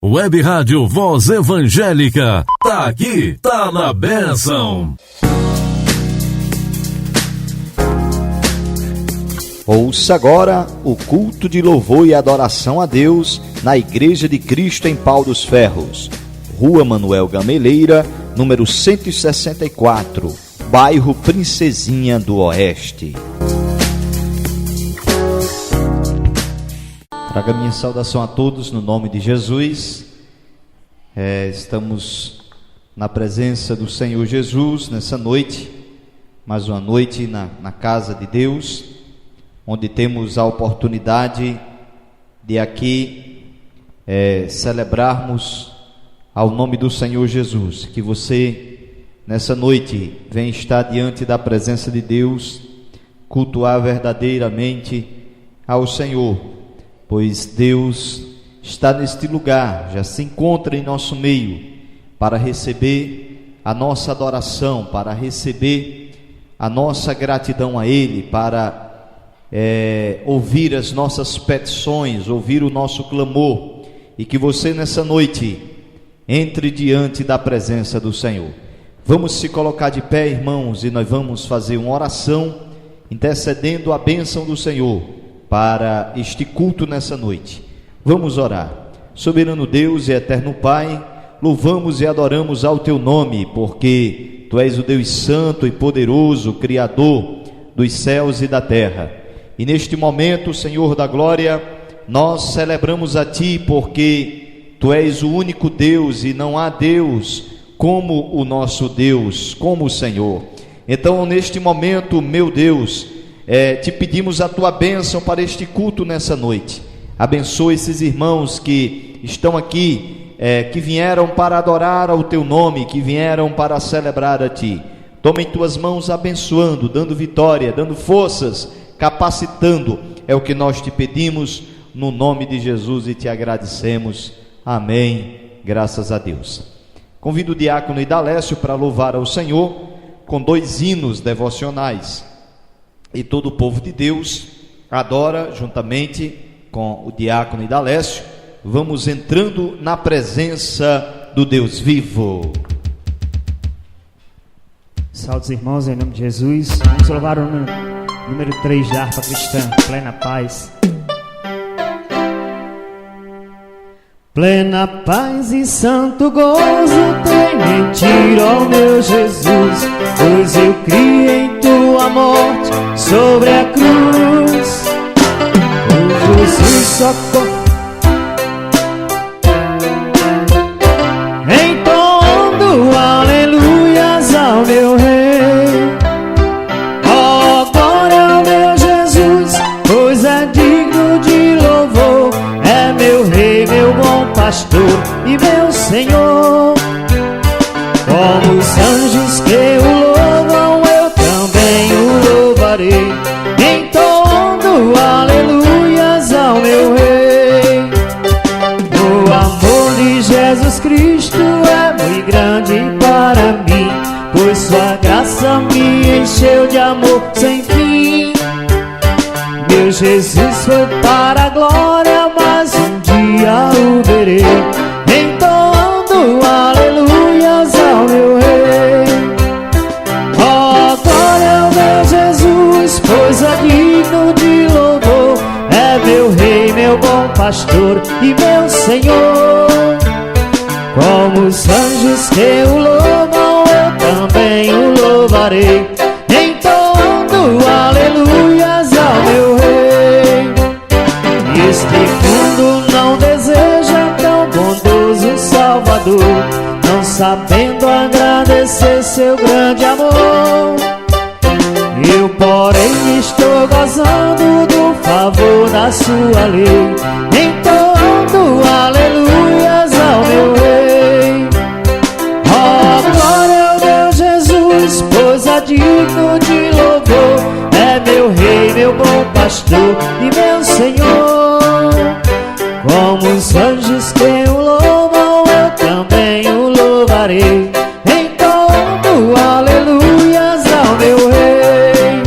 Web Rádio Voz Evangélica, tá aqui, tá na bênção. Ouça agora o culto de louvor e adoração a Deus na Igreja de Cristo em Pau dos Ferros, Rua Manuel Gameleira, número 164, bairro Princesinha do Oeste. Traga minha saudação a todos no nome de Jesus. Estamos na presença do Senhor Jesus nessa noite, mais uma noite na casa de Deus, onde temos a oportunidade de aqui celebrarmos ao nome do Senhor Jesus. Que você nessa noite venha estar diante da presença de Deus, cultuar verdadeiramente ao Senhor, pois Deus está neste lugar, já se encontra em nosso meio, para receber a nossa adoração, para receber a nossa gratidão a Ele, para ouvir as nossas petições, ouvir o nosso clamor, e que você nessa noite entre diante da presença do Senhor. Vamos se colocar de pé, irmãos, e nós vamos fazer uma oração intercedendo a bênção do Senhor para este culto nessa noite. Vamos orar. Soberano Deus e eterno Pai, louvamos e adoramos ao Teu nome, porque Tu és o Deus santo e poderoso, Criador dos céus e da terra. E neste momento, Senhor da glória, nós celebramos a Ti, porque Tu és o único Deus e não há Deus como o nosso Deus, como o Senhor. Então, neste momento, meu Deus, te pedimos a Tua bênção para este culto nessa noite. Abençoa esses irmãos que estão aqui, que vieram para adorar ao Teu nome, que vieram para celebrar a Ti. Toma em Tuas mãos abençoando, dando vitória, dando forças, capacitando. É o que nós te pedimos no nome de Jesus e te agradecemos. Amém. Graças a Deus. Convido o diácono Idalécio para louvar ao Senhor com 2 hinos devocionais. E todo o povo de Deus adora juntamente com o diácono Idalécio. Vamos entrando na presença do Deus vivo. Salve, irmãos, em nome de Jesus. Vamos louvar o número 3 da harpa cristã, Plena Paz. Plena paz e santo gozo tenho em Ti, ó meu Jesus, pois eu criei em Tua morte sobre a cruz. O Jesus socorro, entoando aleluias ao meu Rei. Ó glória ao meu Jesus, pois é digno de louvor, é meu Rei, meu bom pastor e meu Senhor. Como os anjos que o louvam, eu também o louvarei, entoando aleluias ao meu Rei. O amor de Jesus Cristo é muito grande para mim, pois Sua graça me encheu de amor sem fim. Meu Jesus foi para a glória, mas um dia o verei, entoando aleluias ao meu Rei. Ó glória ao meu Jesus, pois é digno de louvor, é meu Rei, meu bom pastor e meu Senhor. Como os anjos que o louvam, eu também o louvarei, entoando aleluias ao meu Rei. Este mundo não deseja tão bondoso Salvador, não sabendo agradecer Seu grande amor. Eu, porém, estou gozando do favor da Sua lei, entoando aleluias ao meu Rei. Ó glória ao meu Jesus, pois é digno de louvor, é meu Rei, meu bom pastor e meu Senhor. Como os anjos que o louvam, eu também o louvarei, entoando aleluias ao meu Rei.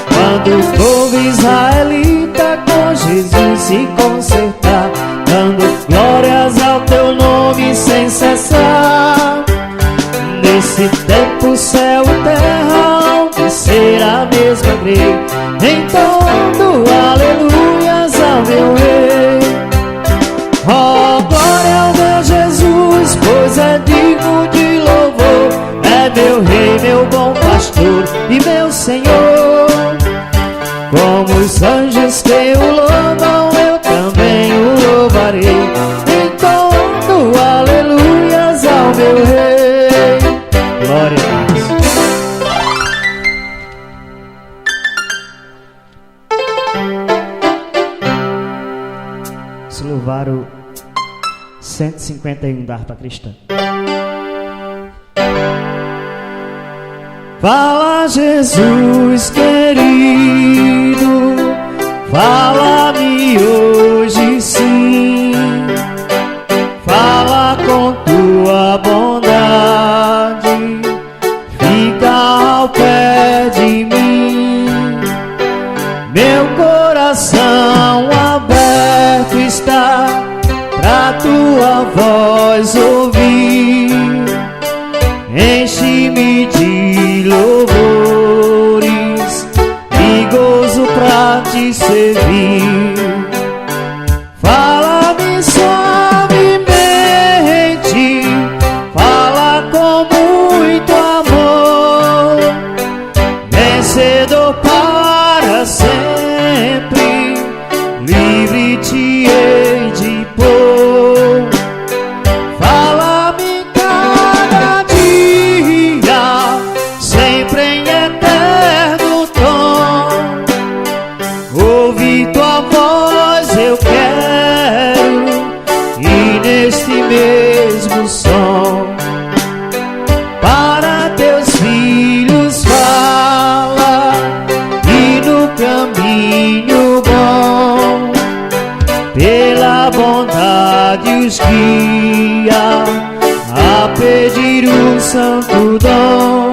Quando o povo israelita com Jesus se ao teu nome sem cessar. Nesse tempo, céu e terra hão de ser a mesma grei, entoando aleluias ao meu rei. Oh, glória ao meu Jesus, pois é digno de louvor. É meu rei, meu bom pastor e meu Senhor. Como os anjos que o louvam, eu também o louvarei, entoando aleluias ao meu rei. Glória a Deus. Vamos louvar o 151 da harpa cristã. Fala, Jesus querido, fala-me hoje sim. Fala com tua bondade, fica ao pé de mim. Meu coração aberto está pra tua voz ouvir. Enche-me de louvores e gozo pra te servir. Fala-me suavemente, fala com muito amor, vencedor para sempre, livre te hei de pôr. Fala-me cada dia, sempre em eterno tom. Ouvir tua voz eu quero, e neste mesmo som para teus filhos fala, e no caminho bom pela bondade os guia a pedir o santo dom.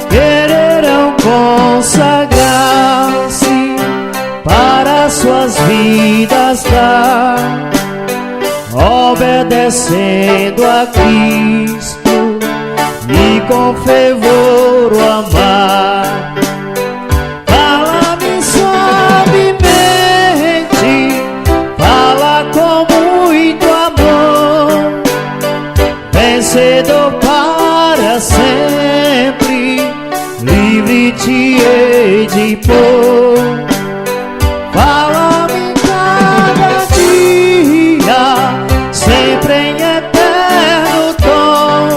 Quererão consagrar-se para suas vidas dar, obedecendo a Cristo e com fervor o amar. Fala-me suavemente, fala com muito amor, vencedor para sempre, livre te hei de pôr. Fala-me cada dia, sempre em eterno tom.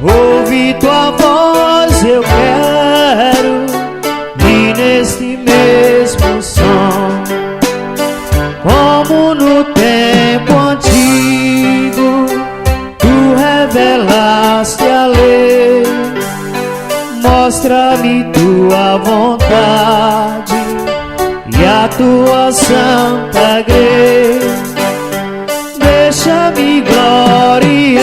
Ouve tua voz eu quero, e neste mesmo som. Como no tempo antigo tu revelaste a lei, mostra-me tua vontade e a tua santa grei. Deixa-me gloriar-te,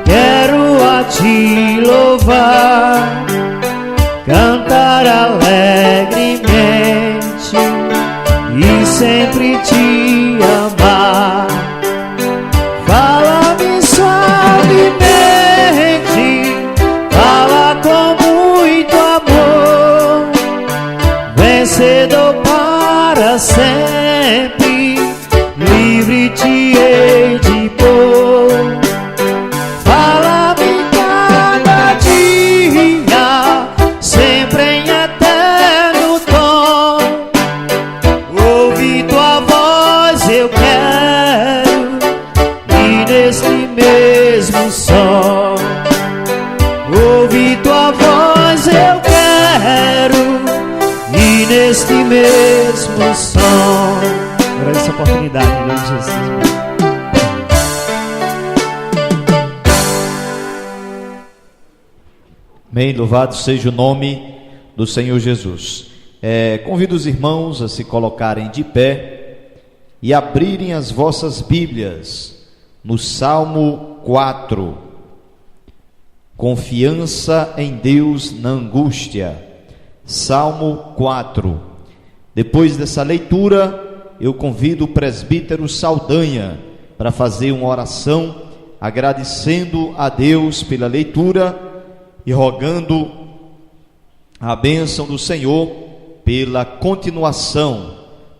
quero a ti louvar, cantar alegremente e sempre te amar. Fala-me suavemente, fala com muito amor, vencedor para sempre, livre te hei de pôr. Fala-me cada dia, sempre em eterno tom. Ouve tua voz eu quero, e neste mesmo som. Ouve tua voz eu quero, e neste mesmo som. Agora essa oportunidade, em nome de Jesus. Amém, louvado seja o nome do Senhor Jesus. Convido os irmãos a se colocarem de pé e abrirem as vossas Bíblias no Salmo 4. Confiança em Deus na angústia. Salmo 4. Depois dessa leitura, eu convido o presbítero Saldanha para fazer uma oração, agradecendo a Deus pela leitura e rogando a bênção do Senhor pela continuação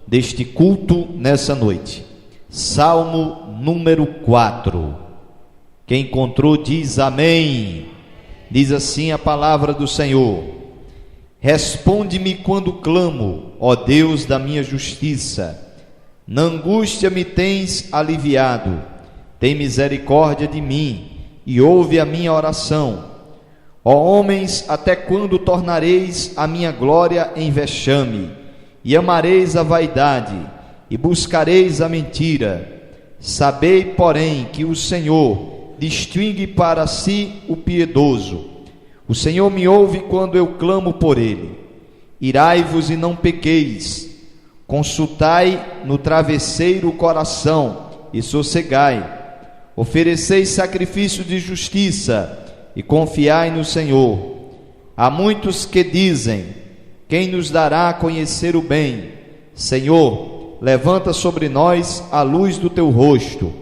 deste culto nessa noite. Salmo número 4. Quem encontrou diz amém. Diz assim a palavra do Senhor: responde-me quando clamo, ó Deus da minha justiça. Na angústia me tens aliviado. Tem misericórdia de mim e ouve a minha oração. Ó homens, até quando tornareis a minha glória em vexame, e amareis a vaidade, e buscareis a mentira? Sabei, porém, que o Senhor distingue para si o piedoso. O Senhor me ouve quando eu clamo por ele. Irai-vos e não pequeis. Consultai no travesseiro o coração e sossegai. Ofereceis sacrifício de justiça e confiai no Senhor. Há muitos que dizem: quem nos dará a conhecer o bem? Senhor, levanta sobre nós a luz do teu rosto.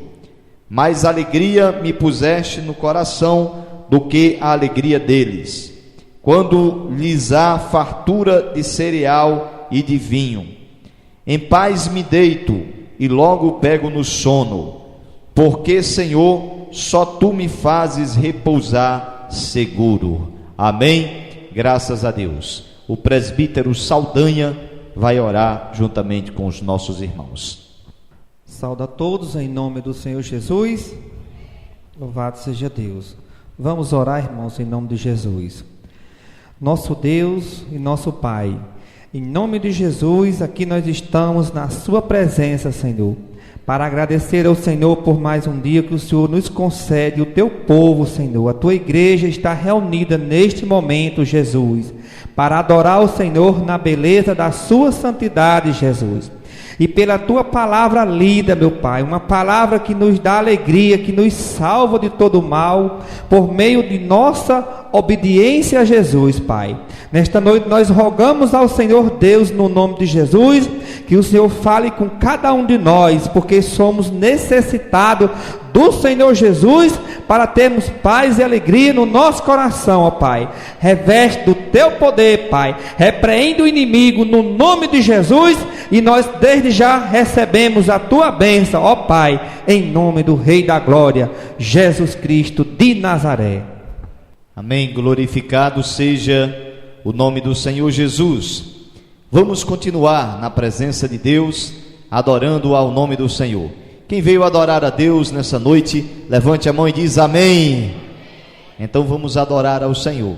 Mais alegria me puseste no coração do que a alegria deles, quando lhes há fartura de cereal e de vinho. Em paz me deito e logo pego no sono, porque, Senhor, só tu me fazes repousar seguro. Amém? Graças a Deus. O presbítero Saldanha vai orar juntamente com os nossos irmãos. Saúdo a todos em nome do Senhor Jesus. Louvado seja Deus. Vamos orar, irmãos, em nome de Jesus. Nosso Deus e nosso Pai, em nome de Jesus, aqui nós estamos na sua presença, Senhor, para agradecer ao Senhor por mais um dia que o Senhor nos concede, o teu povo, Senhor. A tua igreja está reunida neste momento, Jesus, para adorar o Senhor na beleza da sua santidade, Jesus. E pela tua palavra lida, meu Pai, uma palavra que nos dá alegria, que nos salva de todo mal, por meio de nossa obediência a Jesus, Pai. Nesta noite nós rogamos ao Senhor Deus, no nome de Jesus, que o Senhor fale com cada um de nós, porque somos necessitados do Senhor Jesus para termos paz e alegria no nosso coração, ó Pai. Reveste do teu poder, Pai. Repreende o inimigo no nome de Jesus, e nós desde já recebemos a tua bênção, ó Pai, em nome do Rei da Glória, Jesus Cristo de Nazaré. Amém. Glorificado seja o nome do Senhor Jesus. Vamos continuar na presença de Deus, adorando ao nome do Senhor. Quem veio adorar a Deus nessa noite, levante a mão e diz amém. Então vamos adorar ao Senhor.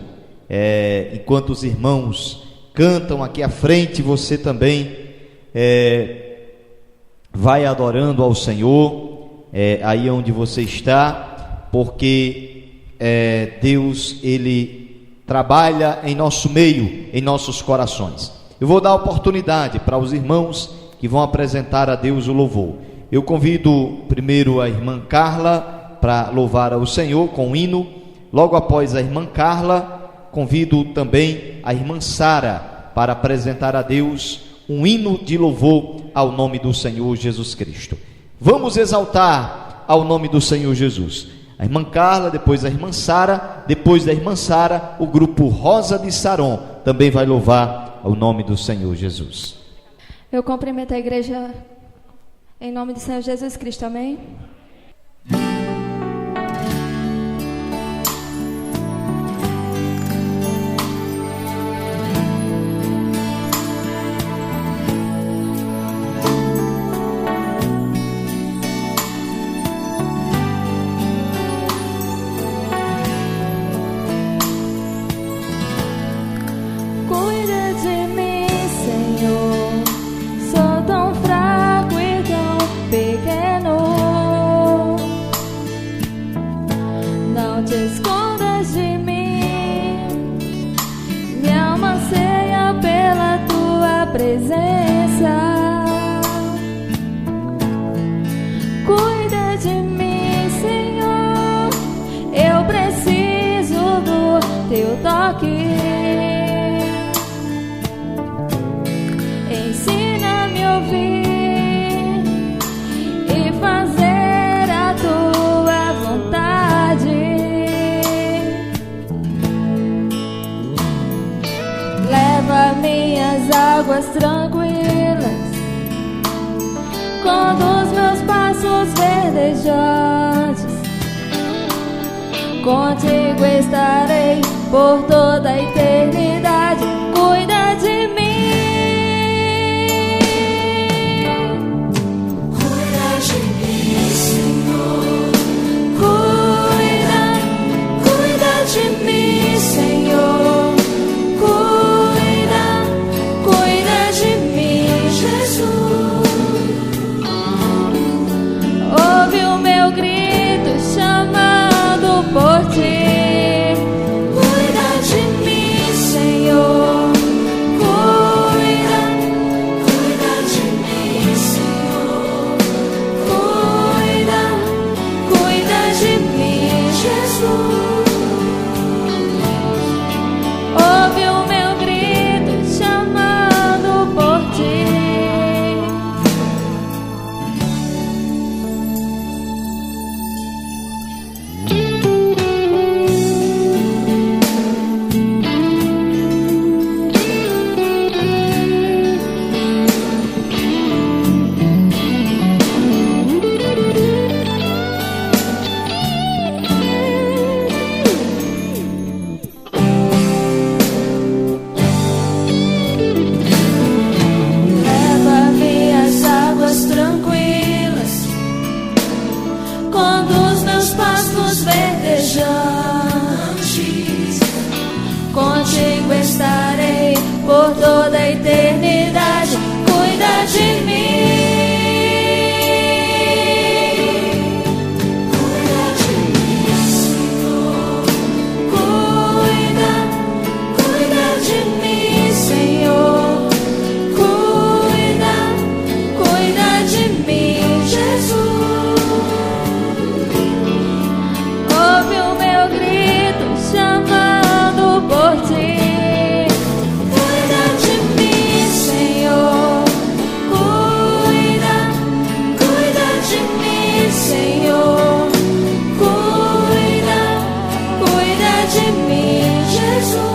Enquanto os irmãos cantam aqui à frente, você também vai adorando ao Senhor, aí onde você está, porque Deus, Ele trabalha em nosso meio, em nossos corações. Eu vou dar oportunidade para os irmãos que vão apresentar a Deus o louvor. Eu convido primeiro a irmã Carla para louvar ao Senhor com um hino. Logo após a irmã Carla, convido também a irmã Sara para apresentar a Deus um hino de louvor ao nome do Senhor Jesus Cristo. Vamos exaltar ao nome do Senhor Jesus. A irmã Carla, depois a irmã Sara, depois da irmã Sara, o grupo Rosa de Saron também vai louvar ao nome do Senhor Jesus. Eu cumprimento a igreja em nome do Senhor Jesus Cristo, amém? Cuida de mim, Senhor. Eu preciso do teu toque. Ensina-me a ouvir pastos verdejantes. Contigo estarei por toda a eternidade. Cuida de mim. Cuida de mim, Senhor. Cuida de mim, Senhor. Cuida de mim, Jesus. Ouve o meu grito chamando por ti. Cuida de mim, Senhor. Cuida de mim, Senhor. Cuida de mim, Jesus. Ouve o meu grito chamando por ti. Leva-me às águas tranquilas, conduz meus pastos verdejantes. Contigo estarei por toda a eternidade. Cuida de mim. Cuida de mim, Senhor. Cuida de mim, Senhor. Cuida de mim, Jesus. Ouve o meu grito chamando por ti. Cuida de mim, Senhor. Cuida de mim, Senhor. Cuida de mim, Jesus.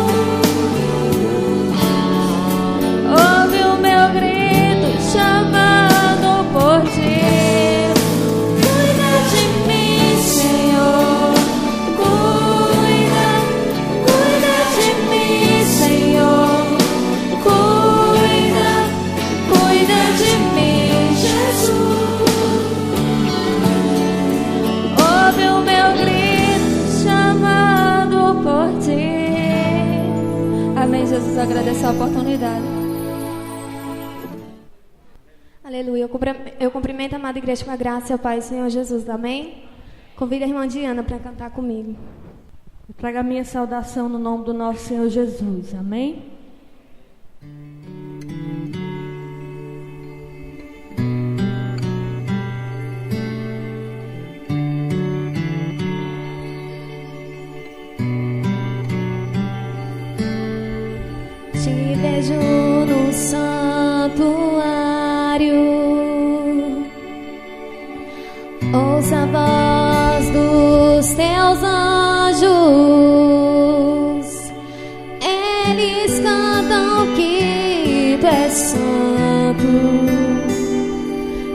Ouve o meu grito chamando por ti. Cuida de mim, Senhor. Cuida de mim, Senhor. Cuida de mim, Jesus. Ouve o meu grito chamando por ti. Amém, Jesus. Agradeço a oportunidade. Aleluia. Eu cumprimento a amada igreja com a graça e a paz do Senhor Jesus. Amém? Convido a irmã Diana para cantar comigo. Eu trago a minha saudação no nome do nosso Senhor Jesus. Amém? Te vejo no santuário, ouça a voz dos teus anjos. Eles cantam que tu és santo,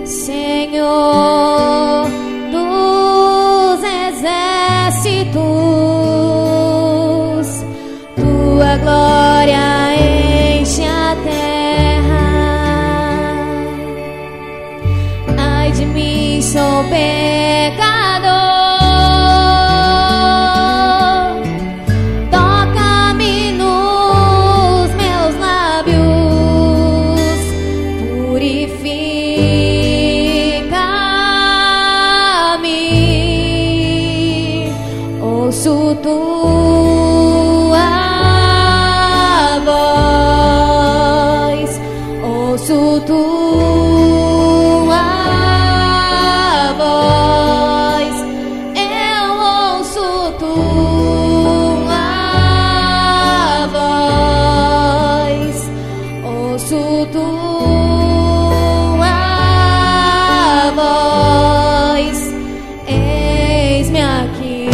Senhor dos exércitos. Tua glória enche a terra. Ai de mim, sou pecador. Toca-me nos meus lábios, purifica-me. Ouço tua voz, ouço tua voz, eu ouço tua voz, ouço tua voz, eis-me aqui.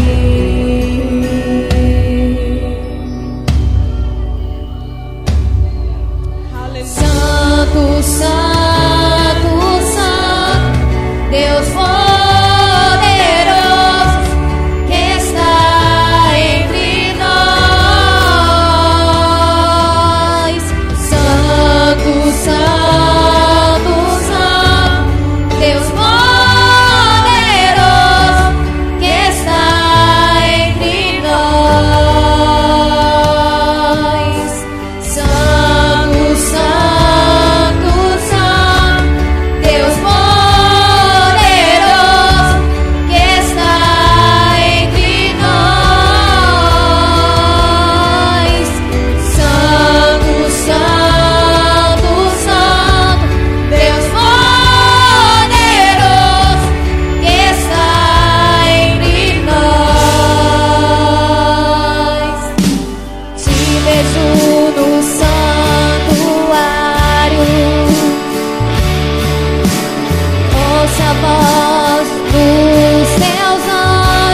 ouça a voz dos seus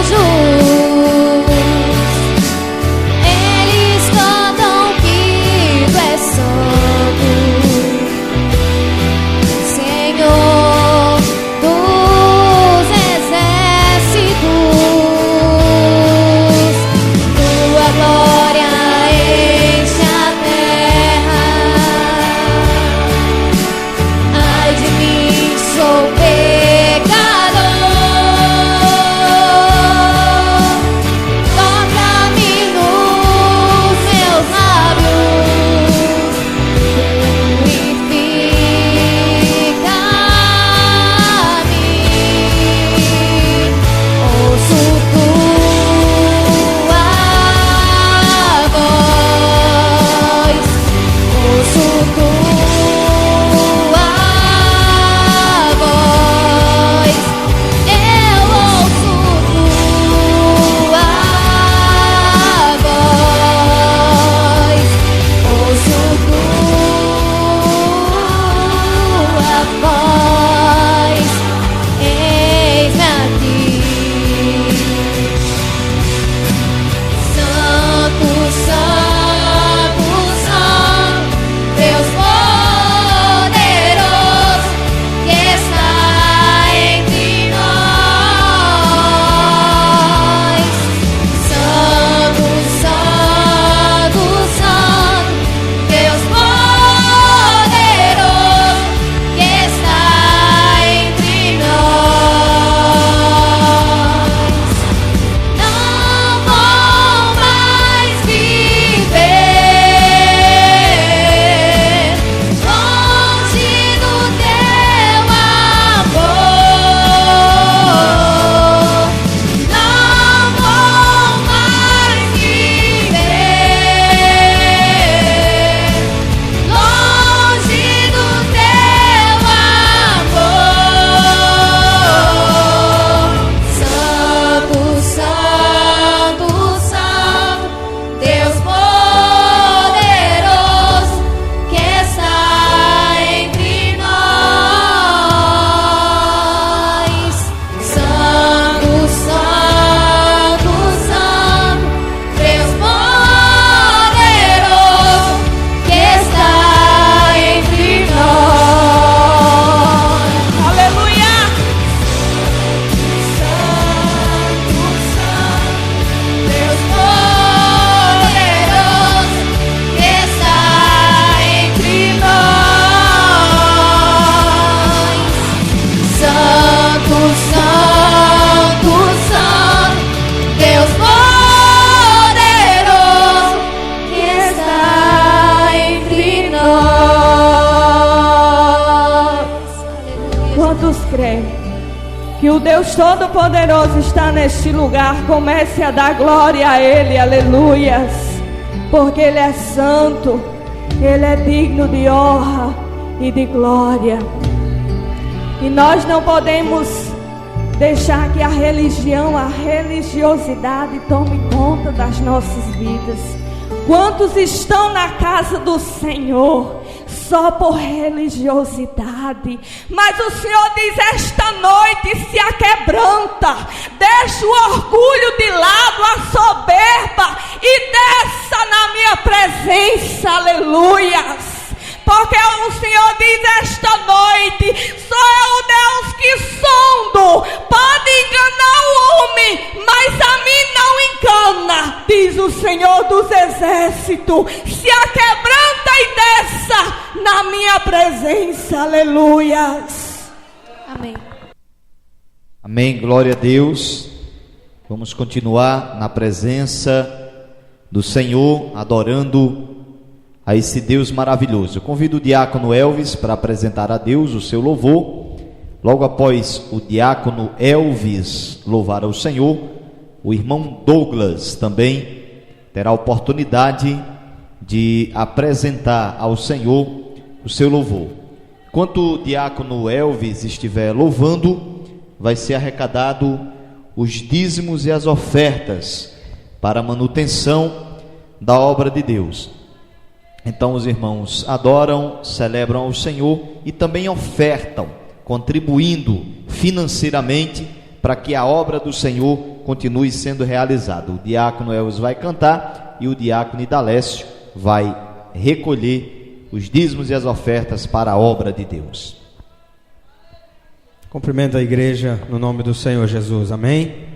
anjos. Eles cantam que tu és santo, Senhor dos exércitos. Tua glória enche a terra. Ai de mim, sou pecador. Toca-me nos meus lábios, purifica-me. Ouço tua voz, ouço tua voz, eu ouço tua voz, ouço tua voz, eis-me aqui. Santo, Santo, Santo, Deus poderoso, que está entre nós. Santo, Santo, Santo, Deus poderoso, que está entre nós. Não vou mais viver longe do teu amor. Não vou mais viver longe do teu amor. Santo, Santo, Santo, Deus poderoso, que está entre nós. Santo, Santo, Santo, Deus poderoso, que está entre nós. Aleluia! Santo, Santo, Deus poderoso, que está entre nós. Santo, Santo, Santo, Deus poderoso, que está entre nós. Quantos creem que o Deus Todo-Poderoso está neste lugar? Comece a dar glória a Ele, aleluias, porque Ele é santo, Ele é digno de honra e de glória. E nós não podemos deixar que a religião, a religiosidade tome conta das nossas vidas. Quantos estão na casa do Senhor só por religiosidade? Mas o Senhor diz: esta noite se aquebranta, deixa o orgulho de lado, a soberba, e desça na minha presença, aleluias. Porque o Senhor diz esta noite: só é o Deus que sondo, pode enganar o homem, mas a mim não engana, diz o Senhor dos Exércitos. Se aquebranta e desça na minha presença, aleluias. Amém. Amém, glória a Deus. Vamos continuar na presença do Senhor, adorando a esse Deus maravilhoso. Eu convido o diácono Elvis para apresentar a Deus o seu louvor. Logo após o diácono Elvis louvar ao Senhor, o irmão Douglas também terá a oportunidade de apresentar ao Senhor o seu louvor. Enquanto o diácono Elvis estiver louvando, vai ser arrecadado os dízimos e as ofertas para a manutenção da obra de Deus. Então os irmãos adoram, celebram ao Senhor e também ofertam, contribuindo financeiramente, para que a obra do Senhor continue sendo realizada. O diácono Elvis vai cantar e o diácono Idalécio vai recolher os dízimos e as ofertas para a obra de Deus. Cumprimento a igreja no nome do Senhor Jesus, amém?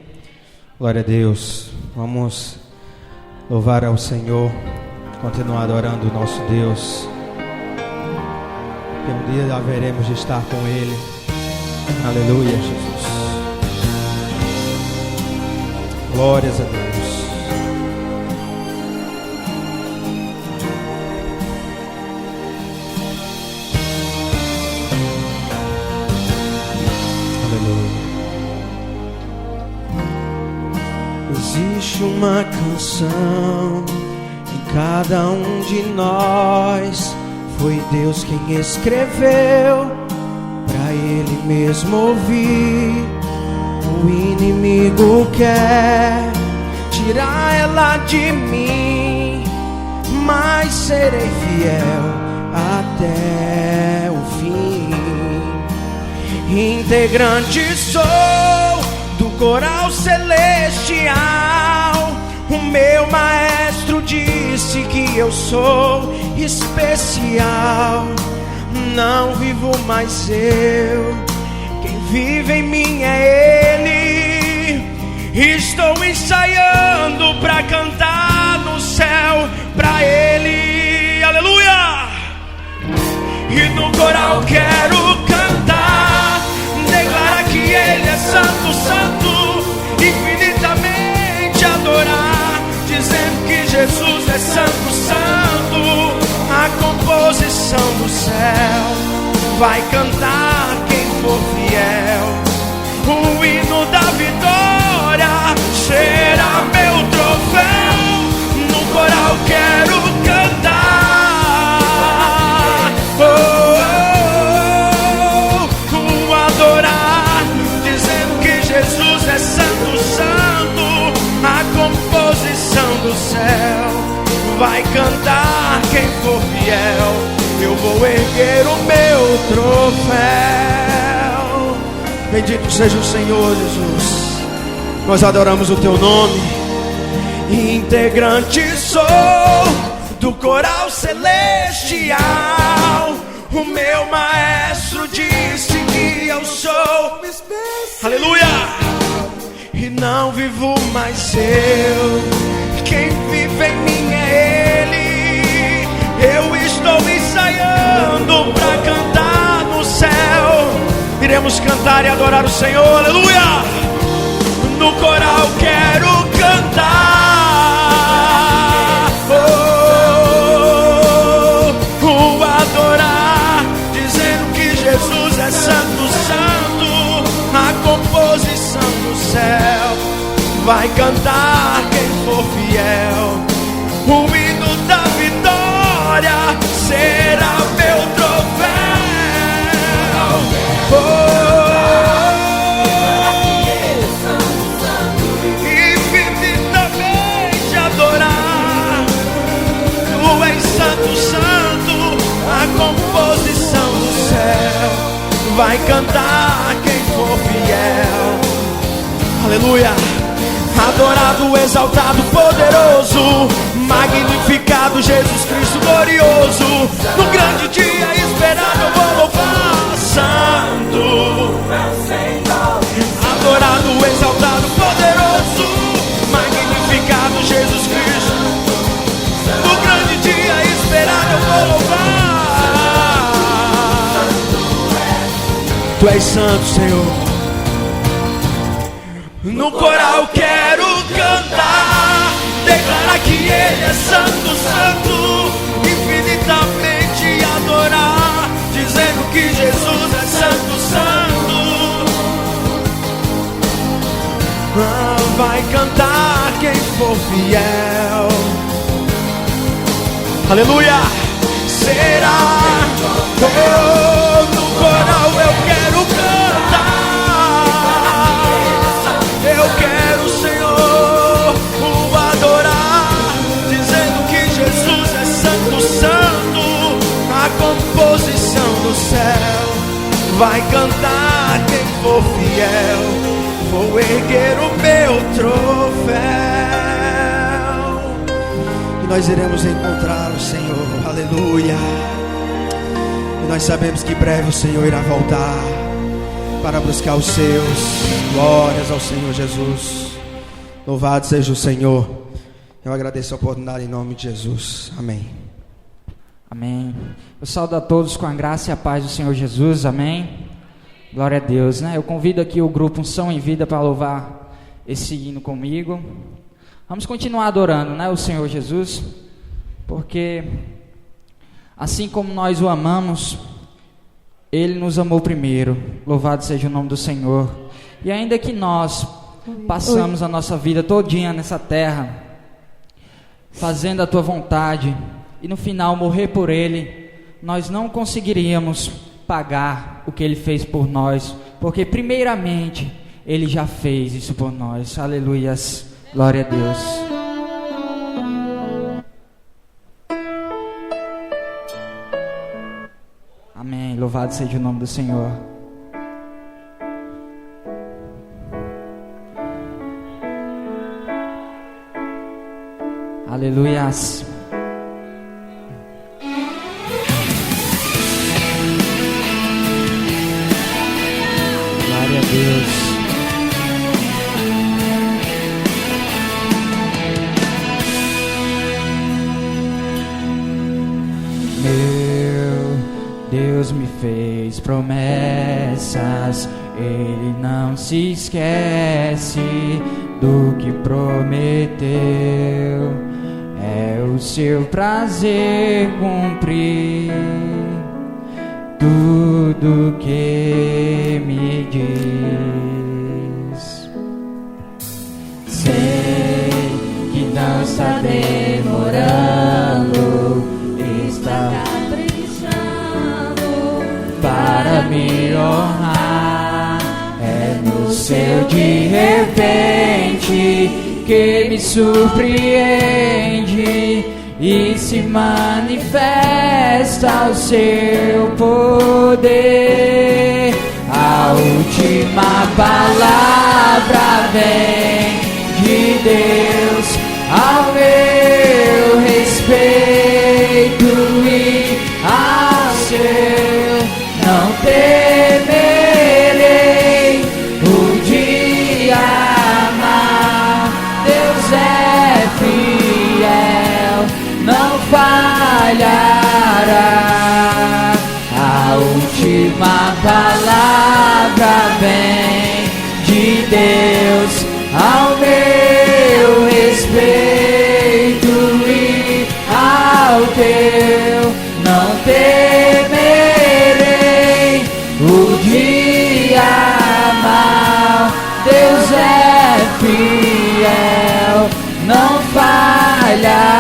Glória a Deus. Vamos louvar ao Senhor, continuar adorando o nosso Deus, que um dia haveremos de estar com Ele. Aleluia, Jesus. Glórias a Deus. Existe uma canção em cada um de nós. Foi Deus quem escreveu pra Ele mesmo ouvir. O inimigo quer tirar ela de mim, mas serei fiel até o fim. Integrante sou do coral celestial. O meu maestro disse que eu sou especial. Não vivo mais eu, quem vive em mim é Ele. Estou ensaiando pra cantar no céu pra Ele. Aleluia! E no coral quero cantar, declarar que Ele é santo, santo, infinitamente adorar, dizendo que Jesus é santo, santo. A composição do céu vai cantar quem for fiel. O hino da vitória será meu troféu. No coral quero cantar, adorar, dizendo que Jesus é santo, santo. A composição do céu vai cantar quem for fiel. Eu vou erguer o meu troféu. Bendito seja o Senhor Jesus. Nós adoramos o teu nome. Integrante sou do coral celestial. O meu maestro disse que eu sou especial. Aleluia! E não vivo mais eu, quem vive em mim é Ele. Eu estou ensaiando pra cantar no céu. Iremos cantar e adorar o Senhor, aleluia! No coral quero cantar, adorar, dizendo que Jesus é santo, santo. A composição do céu vai cantar quem for fiel. O hino da vitória será meu troféu. Infinitamente adorar. Tu és santo, santo. A composição do céu vai cantar quem for fiel. Aleluia! Adorado, exaltado, poderoso, magnificado Jesus Cristo glorioso. No grande dia esperado eu vou louvar, santo. Adorado, exaltado, poderoso, magnificado Jesus Cristo. No grande dia esperado eu vou louvar. Tu és santo, Senhor. No coral quero cantar, declarar que Ele é santo, santo, infinitamente adorar, dizendo que Jesus é santo, santo. Vai cantar quem for fiel. Aleluia! Será no coral eu quero cantar. Eu quero, Senhor, o adorar, dizendo que Jesus é santo, santo. A composição do céu vai cantar quem for for fiel, vou erguer o meu troféu e nós iremos encontrá-lo, Senhor. Aleluia. E nós sabemos que em breve o Senhor irá voltar para buscar os seus. Glórias ao Senhor Jesus. Louvado seja o Senhor. Eu agradeço a oportunidade em nome de Jesus. Amém. Amém. Eu saúdo a todos com a graça e a paz do Senhor Jesus. Amém. Glória a Deus, né? Eu convido aqui o grupo Unção em Vida para louvar esse hino comigo. Vamos continuar adorando, né, o Senhor Jesus, porque assim como nós o amamos, Ele nos amou primeiro. Louvado seja o nome do Senhor. E ainda que nós passamos a nossa vida todinha nessa terra, fazendo a Tua vontade, e no final morrer por Ele, nós não conseguiríamos pagar o que Ele fez por nós, porque primeiramente Ele já fez isso por nós. Aleluias, glória a Deus. Amém, louvado seja o nome do Senhor. Aleluias. Glória a Deus. Meu Deus me fez promessas, Ele não se esquece do que prometeu. É o seu prazer cumprir tudo que me diz. Sei que não está demorando, está caprichando para me honrar. É no seu de repente que me surpreende e se manifesta o seu poder. A última palavra vem de Deus ao meu respeito e ao seu. Não temerei o dia mau. Deus é fiel, não falhará. A última palavra vem de Deus ao meu respeito e ao teu. Não temerei o dia mau. Deus é fiel, não falhará.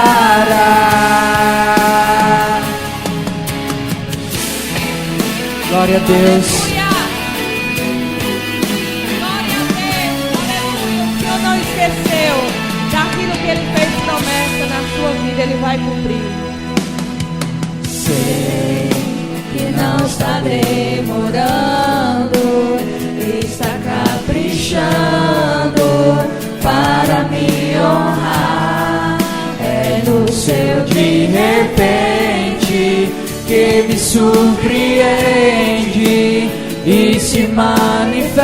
Glória a Deus. Glória a Deus, aleluia. O Senhor não esqueceu daquilo que Ele fez promessa na sua vida, Ele vai cumprir. Sei que não está demorando, está caprichando para me honrar. É no seu de repente que me surpreende e se manifesta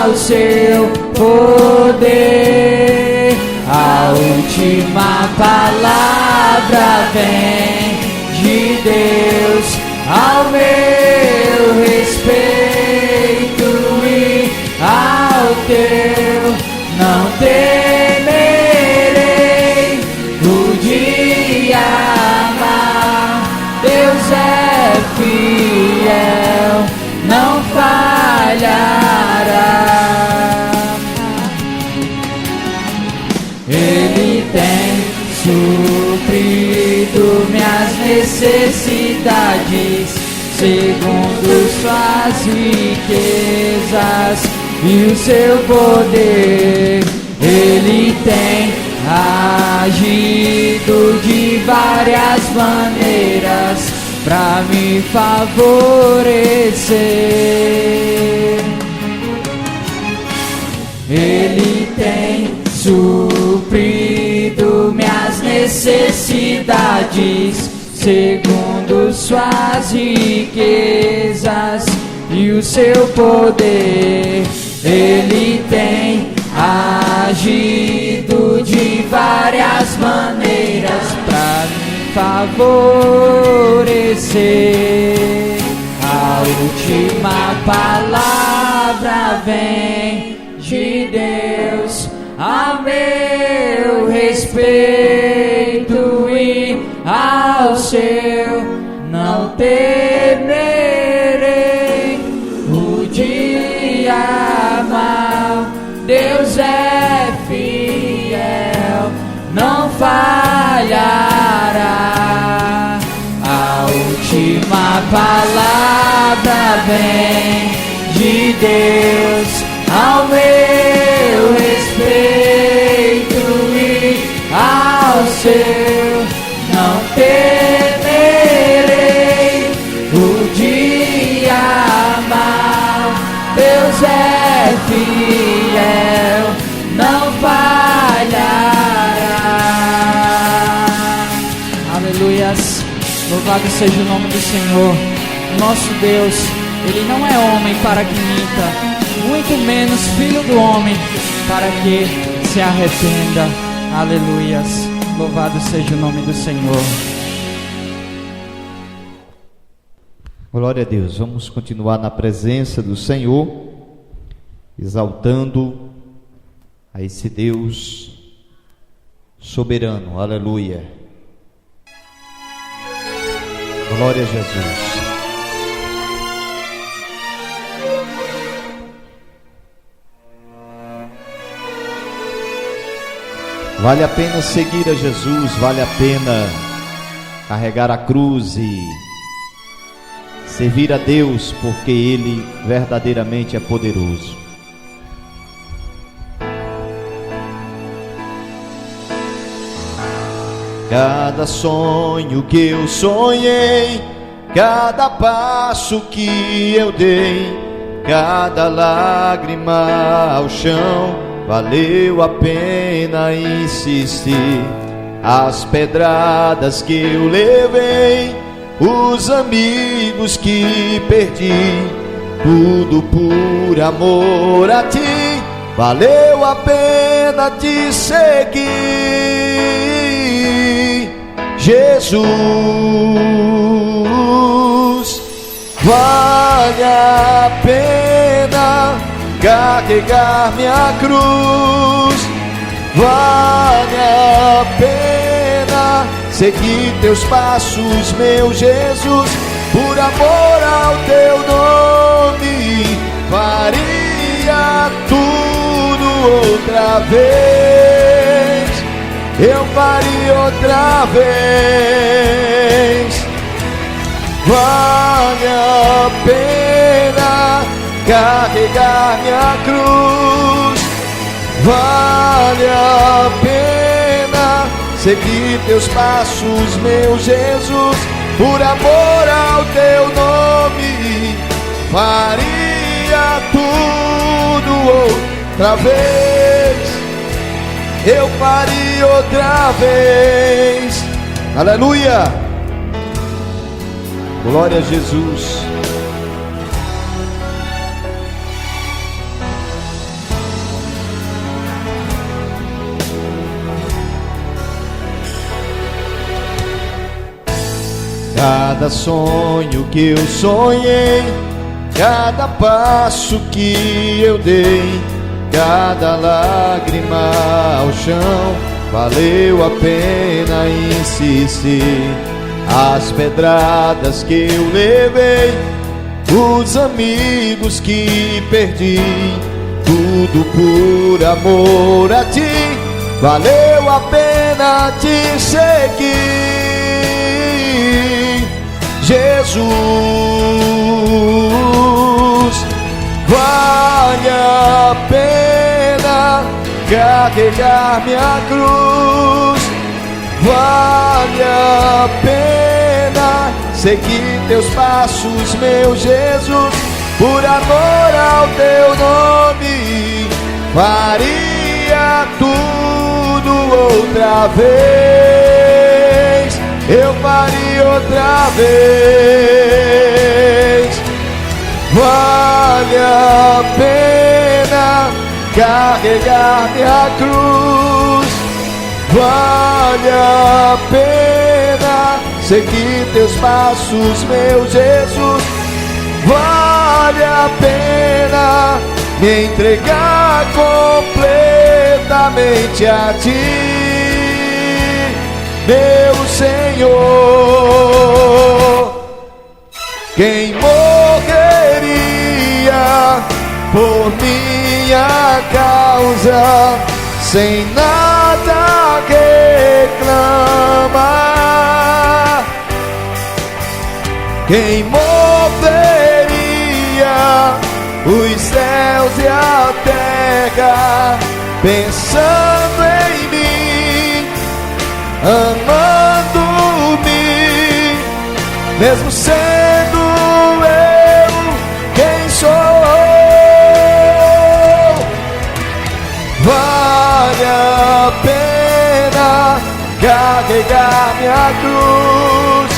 o seu poder. A última palavra vem de Deus ao meu respeito e ao teu. Não temerei o dia mau. Deus é fiel, não falhará. Ele tem suprido minhas necessidades segundo suas riquezas e o seu poder. Ele tem agido de várias maneiras para me favorecer. Ele tem suprido minhas necessidades, segundo suas riquezas e o seu poder. Ele tem agido de várias maneiras para me favorecer. A última palavra vem de Deus a meu respeito, e ao seu não temerei. O dia mau, Deus é fiel, não falhará. A última palavra vem de Deus ao meu respeito, e ao seu não temerei. O dia mau, Deus é fiel, não falhará. Aleluias, louvado seja o nome do Senhor. Nosso Deus, Ele não é homem para que minta, muito menos filho do homem para que se arrependa. Aleluias, louvado seja o nome do Senhor. Glória a Deus. Vamos continuar na presença do Senhor, exaltando a esse Deus soberano. Aleluia. Glória a Jesus. Vale a pena seguir a Jesus, vale a pena carregar a cruz e servir a Deus, porque Ele verdadeiramente é poderoso. Cada sonho que eu sonhei, cada passo que eu dei, cada lágrima ao chão, valeu a pena insistir. As pedradas que eu levei, os amigos que perdi, tudo por amor a ti, valeu a pena te seguir. Jesus, vale a pena carregar minha cruz, vale a pena seguir teus passos, meu Jesus, por amor ao teu nome, faria tudo outra vez, eu faria outra vez. Vale a pena carregar minha cruz, vale a pena seguir teus passos, meu Jesus, por amor ao teu nome, faria tudo outra vez, eu faria outra vez. Aleluia, glória a Jesus. Cada sonho que eu sonhei, cada passo que eu dei, cada lágrima ao chão, valeu a pena insistir. As pedradas que eu levei, os amigos que perdi, tudo por amor a ti, valeu a pena te seguir. Jesus, vale a pena carregar minha cruz, vale a pena seguir teus passos, meu Jesus, por amor ao teu nome, faria tudo outra vez, eu faria outra vez. Vale a pena carregar minha cruz, vale a pena seguir teus passos, meu Jesus. Vale a pena me entregar completamente a Ti, meu Senhor. Quem morreria por minha causa, sem nada reclamar? Quem moveria os céus e a terra, pensando em mim, amando-me, mesmo sendo eu quem sou? Vale a pena carregar minha cruz,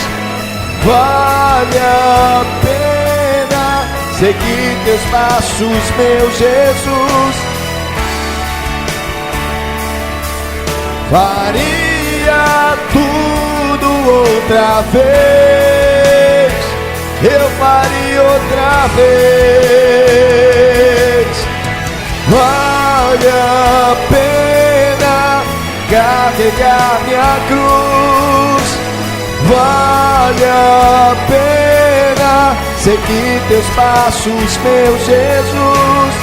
vale a pena seguir teus passos, meu Jesus. Faria tudo outra vez, eu faria outra vez. Vale a pena carregar minha cruz, vale a pena seguir teus passos, meu Jesus.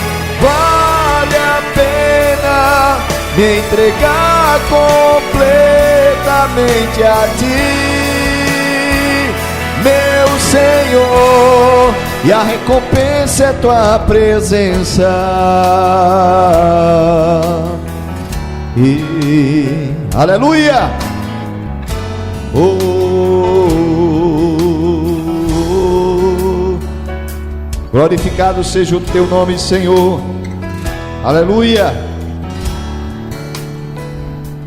Vale a pena me entregar completamente a Ti, meu Senhor, e a recompensa é Tua presença. E aleluia! Glorificado seja o Teu nome, Senhor. Aleluia!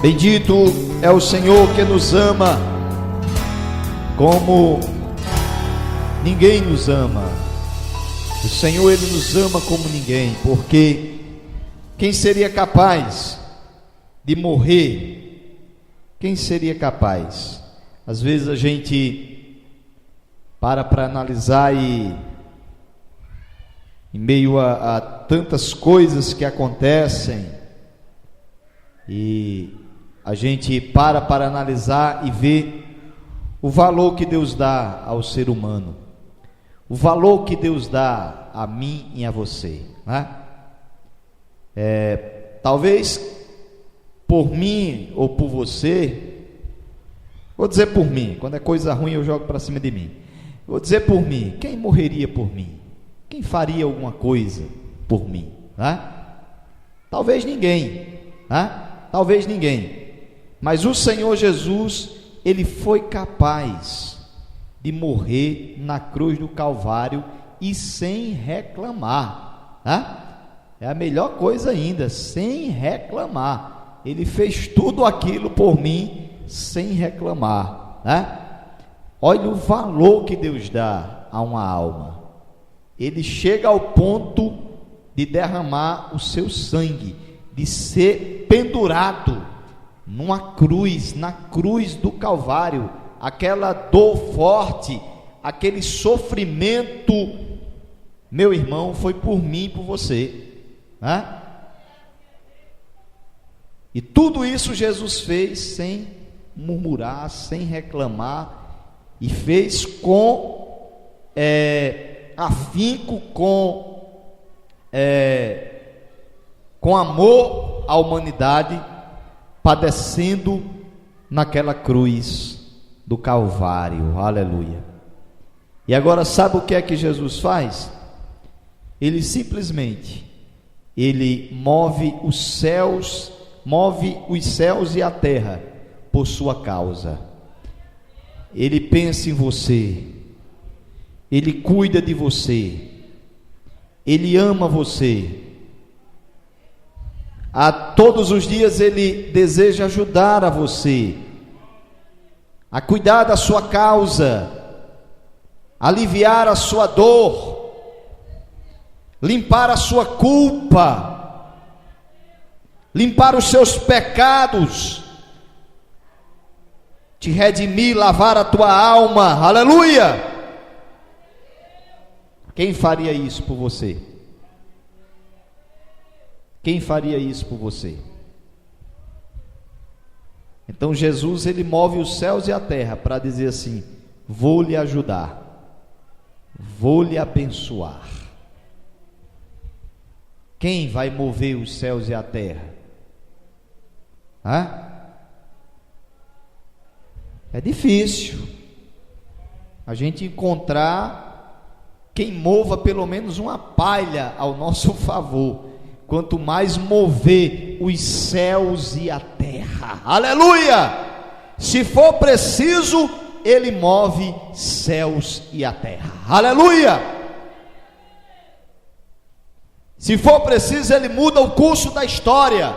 Bendito é o Senhor que nos ama como ninguém nos ama. O Senhor, Ele nos ama como ninguém, porque quem seria capaz de morrer? Quem seria capaz? Às vezes a gente para analisar e em meio a tantas coisas que acontecem, e a gente para analisar e ver o valor que Deus dá ao ser humano, o valor que Deus dá a mim e a você, né? Talvez por mim ou por você, vou dizer por mim, quando é coisa ruim eu jogo para cima de mim, vou dizer por mim, quem morreria por mim? Quem faria alguma coisa por mim, né? Talvez ninguém, né? Talvez ninguém, mas o Senhor Jesus, Ele foi capaz de morrer na cruz do Calvário e sem reclamar, né? É a melhor coisa ainda, sem reclamar. Ele fez tudo aquilo por mim sem reclamar, né? Olha o valor que Deus dá a uma alma. Ele chega ao ponto de derramar o seu sangue, de ser pendurado numa cruz, na cruz do Calvário, aquela dor forte, aquele sofrimento, meu irmão, foi por mim e por você, né? E tudo isso Jesus fez sem murmurar, sem reclamar, e fez com afinco, com amor à humanidade, padecendo naquela cruz do Calvário, aleluia. E agora sabe o que é que Jesus faz? Ele simplesmente, Ele move os céus e a terra por sua causa. Ele pensa em você, Ele cuida de você, Ele ama você. A todos os dias Ele deseja ajudar a você, a cuidar da sua causa, aliviar a sua dor, limpar a sua culpa, limpar os seus pecados, te redimir, lavar a tua alma. Aleluia! Quem faria isso por você? Quem faria isso por você? Então Jesus, ele move os céus e a terra para dizer assim: vou lhe ajudar, vou lhe abençoar. Quem vai mover os céus e a terra? É difícil a gente encontrar quem mova pelo menos uma palha ao nosso favor, quanto mais mover os céus e a terra. Aleluia! Se for preciso, Ele move céus e a terra. Aleluia! Se for preciso, Ele muda o curso da história.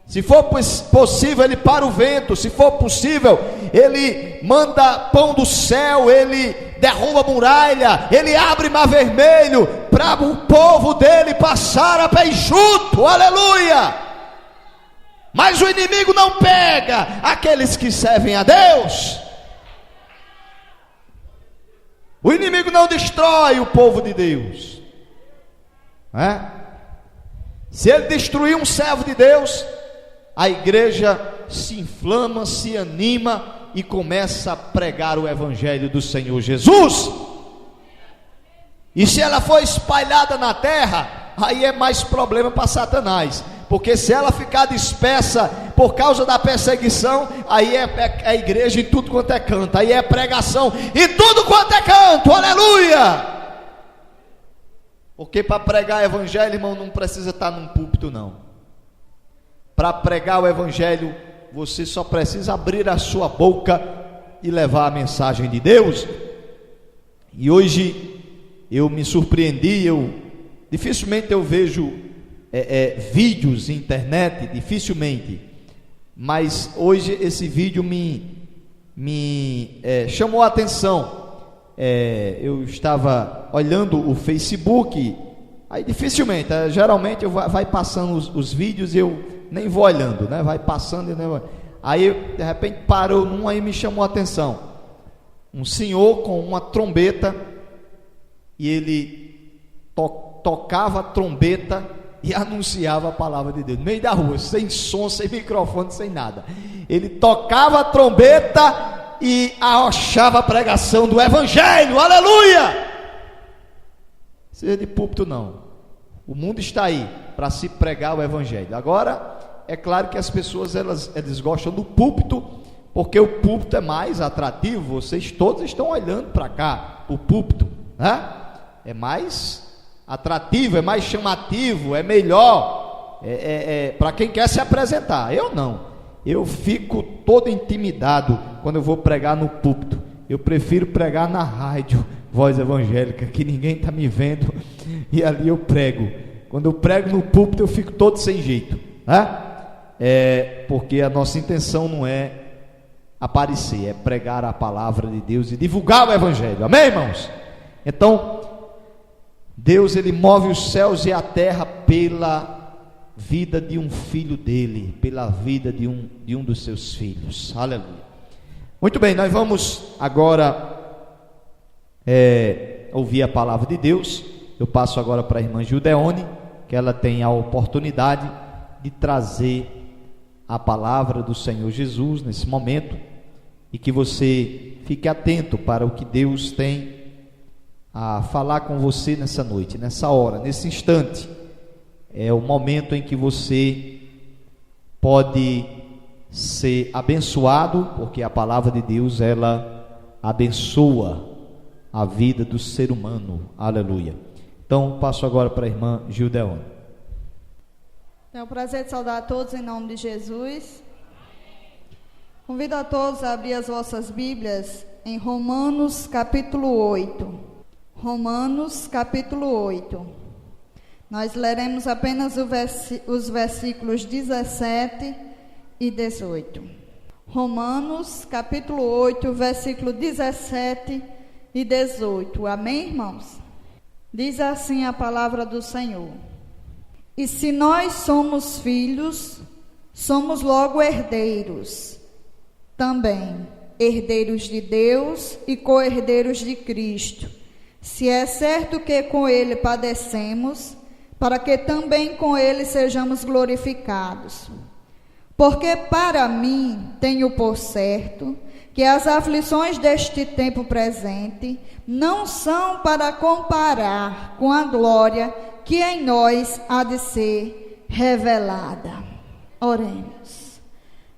Se for possível, Ele para o vento. Se for possível, Ele manda pão do céu, Ele derruba a muralha, Ele abre mar vermelho, para o povo dele passar a pé enxuto. Aleluia! Mas o inimigo não pega aqueles que servem a Deus. O inimigo não destrói o povo de Deus. Se ele destruir um servo de Deus, a igreja se inflama, se anima e começa a pregar o evangelho do Senhor Jesus. E se ela for espalhada na terra, aí é mais problema para Satanás, porque se ela ficar dispersa por causa da perseguição, aí é a igreja em tudo quanto é canto, aí é pregação em tudo quanto é canto. Aleluia! Porque para pregar o evangelho, irmão, não precisa estar num púlpito, não. Para pregar o evangelho, você só precisa abrir a sua boca e levar a mensagem de Deus. E hoje eu me surpreendi, dificilmente eu vejo vídeos na internet, dificilmente, mas hoje esse vídeo me chamou a atenção. Eu estava olhando o Facebook, aí dificilmente, geralmente vai passando os vídeos e eu nem vou olhando, né? Vai passando e nem vou. Aí de repente parou num, aí me chamou a atenção. Um senhor com uma trombeta, e ele tocava a trombeta e anunciava a palavra de Deus no meio da rua, sem som, sem microfone, sem nada. Ele tocava a trombeta e arrochava a pregação do evangelho. Aleluia! Seja de púlpito não. O mundo está aí para se pregar o evangelho. Agora, é claro que as pessoas elas gostam do púlpito, porque o púlpito é mais atrativo. Vocês todos estão olhando para cá, o púlpito, né? É mais atrativo, é mais chamativo, é melhor, para quem quer se apresentar. Eu não, eu fico todo intimidado quando eu vou pregar no púlpito. Eu prefiro pregar na rádio, Voz Evangélica, que ninguém está me vendo, e ali eu prego. Quando eu prego no púlpito, eu fico todo sem jeito, né? Porque a nossa intenção não é aparecer, é pregar a palavra de Deus e divulgar o evangelho. Amém, irmãos? Então, Deus, ele move os céus e a terra pela vida de um filho dele, pela vida de um dos seus filhos. Aleluia. Muito bem, nós vamos agora ouvir a palavra de Deus. Eu passo agora para a irmã Gildeone, que ela tem a oportunidade de trazer a palavra do Senhor Jesus nesse momento, e que você fique atento para o que Deus tem a falar com você nessa noite, nessa hora, nesse instante. É o momento em que você pode ser abençoado, porque a palavra de Deus, ela abençoa a vida do ser humano. Aleluia. Então, passo agora para a irmã Gildeone. Tenho o prazer de saudar a todos em nome de Jesus. Convido a todos a abrir as vossas Bíblias em Romanos capítulo 8. Romanos capítulo 8. Nós leremos apenas os versículos 17 e 18. Romanos, capítulo 8, versículo 17 e 18. Amém, irmãos? Diz assim a palavra do Senhor: E se nós somos filhos, somos logo herdeiros, também herdeiros de Deus e co-herdeiros de Cristo, se é certo que com Ele padecemos, para que também com Ele sejamos glorificados. Porque para mim tenho por certo que as aflições deste tempo presente não são para comparar com a glória que em nós há de ser revelada. Oremos.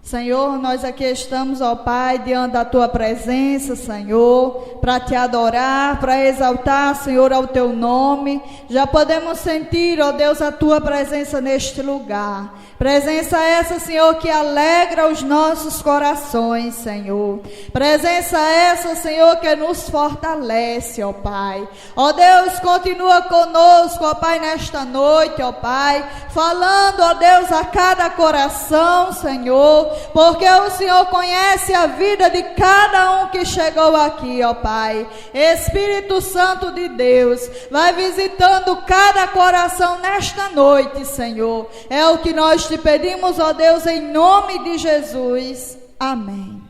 Senhor, nós aqui estamos, ó Pai, diante da Tua presença, Senhor, para Te adorar, para exaltar, Senhor, ao Teu nome. Já podemos sentir, ó Deus, a Tua presença neste lugar. Presença essa, Senhor, que alegra os nossos corações, Senhor. Presença essa, Senhor, que nos fortalece, ó Pai. Ó Deus, continua conosco, ó Pai, nesta noite, ó Pai, falando, ó Deus, a cada coração, Senhor, porque o Senhor conhece a vida de cada um que chegou aqui, ó Pai. Espírito Santo de Deus, vai visitando cada coração nesta noite, Senhor. É o que nós te pedimos, ó Deus, em nome de Jesus. Amém.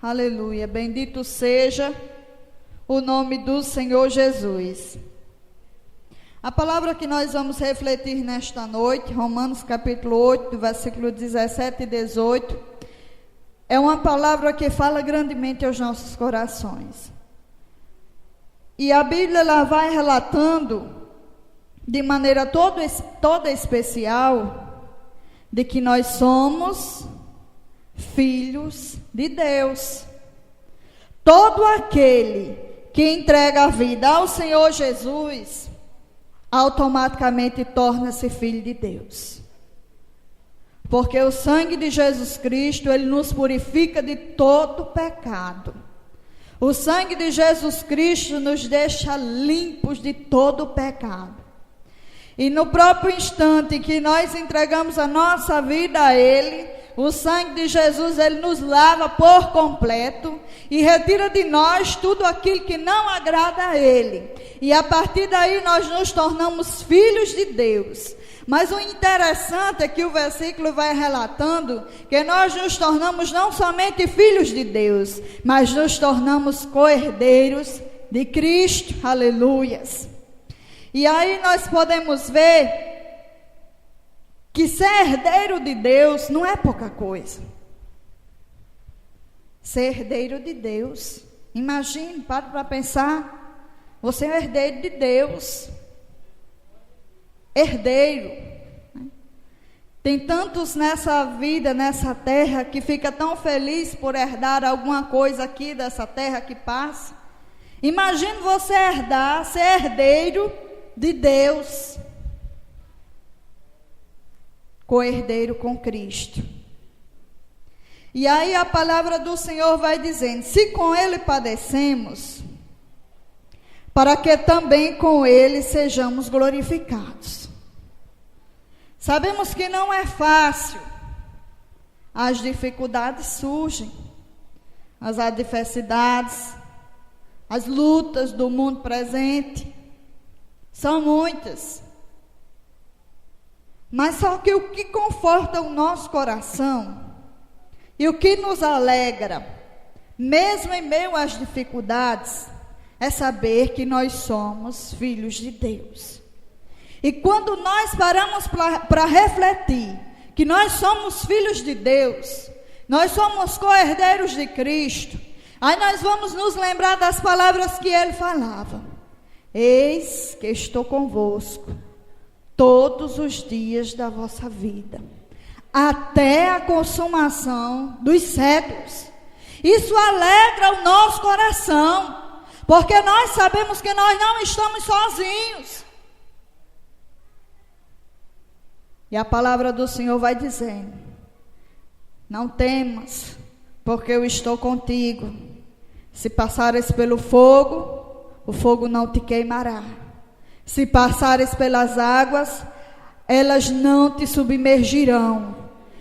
Aleluia. Bendito seja o nome do Senhor Jesus. A palavra que nós vamos refletir nesta noite, Romanos capítulo 8, versículo 17 e 18, é uma palavra que fala grandemente aos nossos corações. E a Bíblia ela vai relatando de maneira toda especial de que nós somos filhos de Deus. Todo aquele que entrega a vida ao Senhor Jesus automaticamente torna-se filho de Deus. Porque o sangue de Jesus Cristo, ele nos purifica de todo pecado. O sangue de Jesus Cristo nos deixa limpos de todo pecado. E no próprio instante que nós entregamos a nossa vida a Ele, o sangue de Jesus, ele nos lava por completo e retira de nós tudo aquilo que não agrada a Ele. E a partir daí nós nos tornamos filhos de Deus. Mas o interessante é que o versículo vai relatando que nós nos tornamos não somente filhos de Deus, mas nos tornamos co-herdeiros de Cristo. Aleluias. E aí nós podemos ver que ser herdeiro de Deus não é pouca coisa. Ser herdeiro de Deus, imagine, pare para pensar, você é herdeiro de Deus. Herdeiro. Tem tantos nessa vida, nessa terra, que fica tão feliz por herdar alguma coisa aqui dessa terra que passa. Imagine você herdar, ser herdeiro de Deus. Co-herdeiro com Cristo. E aí a palavra do Senhor vai dizendo: se com Ele padecemos, para que também com Ele sejamos glorificados. Sabemos que não é fácil. As dificuldades surgem, as adversidades, as lutas do mundo presente, são muitas. Mas só que o que conforta o nosso coração e o que nos alegra, mesmo em meio às dificuldades, é saber que nós somos filhos de Deus. E quando nós paramos para refletir que nós somos filhos de Deus, nós somos co-herdeiros de Cristo, aí nós vamos nos lembrar das palavras que Ele falava: eis que estou convosco todos os dias da vossa vida, até a consumação dos séculos. Isso alegra o nosso coração, porque nós sabemos que nós não estamos sozinhos. E a palavra do Senhor vai dizendo: não temas, porque eu estou contigo. Se passares pelo fogo, o fogo não te queimará. Se passares pelas águas, elas não te submergirão.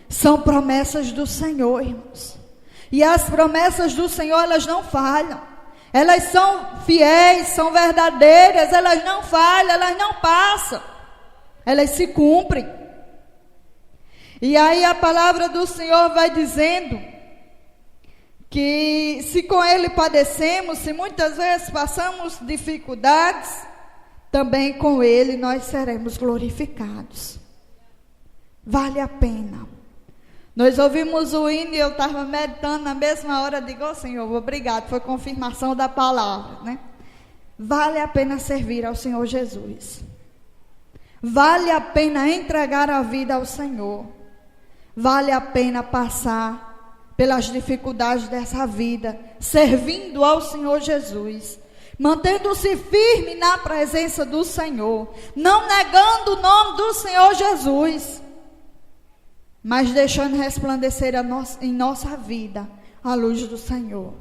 São promessas do Senhor, irmãos. E as promessas do Senhor, elas não falham. Elas são fiéis, são verdadeiras, elas não falham, elas não passam. Elas se cumprem. E aí a palavra do Senhor vai dizendo que se com Ele padecemos, se muitas vezes passamos dificuldades, também com Ele nós seremos glorificados. Vale a pena. Nós ouvimos o hino e eu estava meditando na mesma hora, digo, Senhor, obrigado, foi confirmação da palavra, né? Vale a pena servir ao Senhor Jesus. Vale a pena entregar a vida ao Senhor. Vale a pena passar pelas dificuldades dessa vida, servindo ao Senhor Jesus, mantendo-se firme na presença do Senhor, não negando o nome do Senhor Jesus, mas deixando resplandecer em nossa vida a luz do Senhor,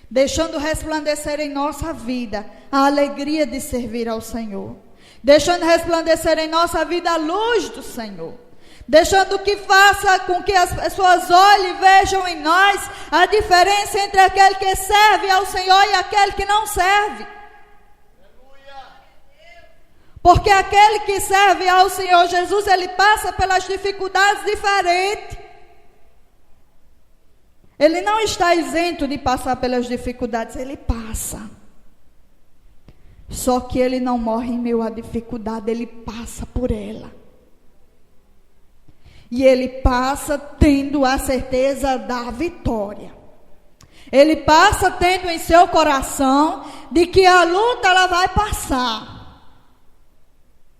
deixando resplandecer em nossa vida a alegria de servir ao Senhor, deixando resplandecer em nossa vida a luz do Senhor, deixando que faça com que as pessoas olhem e vejam em nós a diferença entre aquele que serve ao Senhor e aquele que não serve. Porque aquele que serve ao Senhor Jesus, ele passa pelas dificuldades diferentes. Ele não está isento de passar pelas dificuldades, ele passa. Só que ele não morre em meio à dificuldade, ele passa por ela. E ele passa tendo a certeza da vitória. Ele passa tendo em seu coração de que a luta ela vai passar.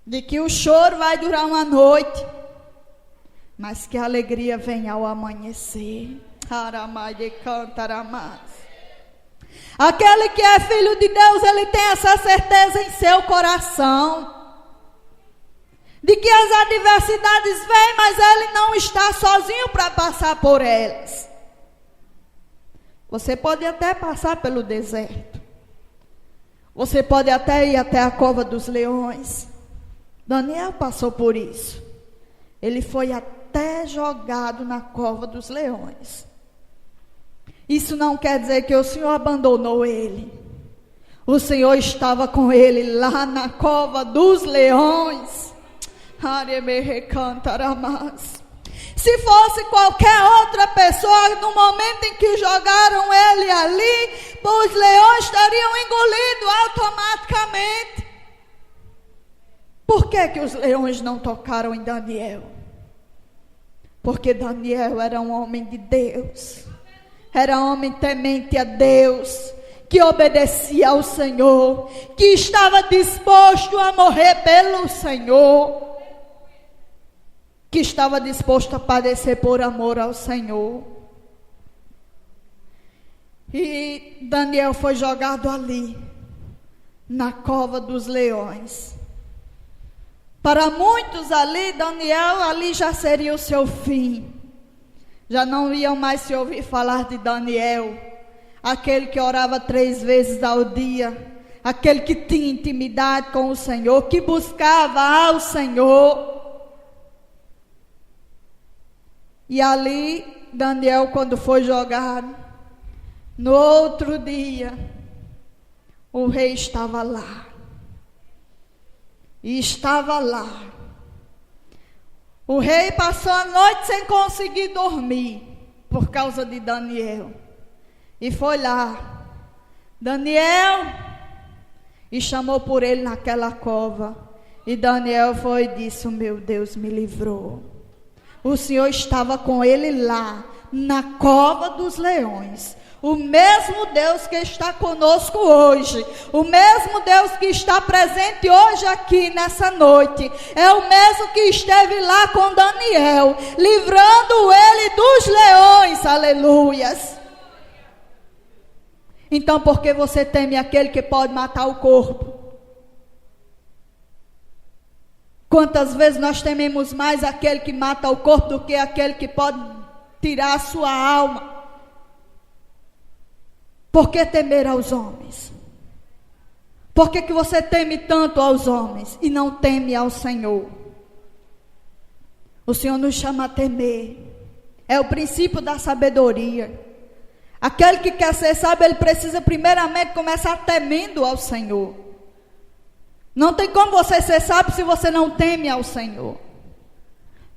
De que o choro vai durar uma noite. Mas que a alegria vem ao amanhecer. Aquele que é filho de Deus, ele tem essa certeza em seu coração. De que as adversidades vêm, mas ele não está sozinho para passar por elas. Você pode até passar pelo deserto. Você pode até ir até a cova dos leões. Daniel passou por isso. Ele foi até jogado na cova dos leões. Isso não quer dizer que o Senhor abandonou ele. O Senhor estava com ele lá na cova dos leões. Se fosse qualquer outra pessoa, no momento em que jogaram ele ali, os leões estariam engolidos automaticamente. Por que os leões não tocaram em Daniel? Porque Daniel era um homem de Deus, era um homem temente a Deus, que obedecia ao Senhor, que estava disposto a morrer pelo Senhor, que estava disposto a padecer por amor ao Senhor. E Daniel foi jogado ali, na cova dos leões. Para muitos ali, Daniel, ali já seria o seu fim. Já não iam mais se ouvir falar de Daniel, aquele que orava 3 vezes ao dia, aquele que tinha intimidade com o Senhor, que buscava ao Senhor. E ali, Daniel, quando foi jogado, no outro dia, o rei estava lá. E estava lá. O rei passou a noite sem conseguir dormir, por causa de Daniel. E foi lá, Daniel, e chamou por ele naquela cova. E Daniel foi e disse: meu Deus me livrou. O Senhor estava com ele lá, na cova dos leões. O mesmo Deus que está conosco hoje, o mesmo Deus que está presente hoje aqui nessa noite, é o mesmo que esteve lá com Daniel, livrando ele dos leões, aleluias. Então, por que você teme aquele que pode matar o corpo? Quantas vezes nós tememos mais aquele que mata o corpo do que aquele que pode tirar a sua alma? Por que temer aos homens? Por que que você teme tanto aos homens e não teme ao Senhor? O Senhor nos chama a temer. É o princípio da sabedoria. Aquele que quer ser sábio, ele precisa primeiramente começar temendo ao Senhor. Não tem como você ser sábio se você não teme ao Senhor.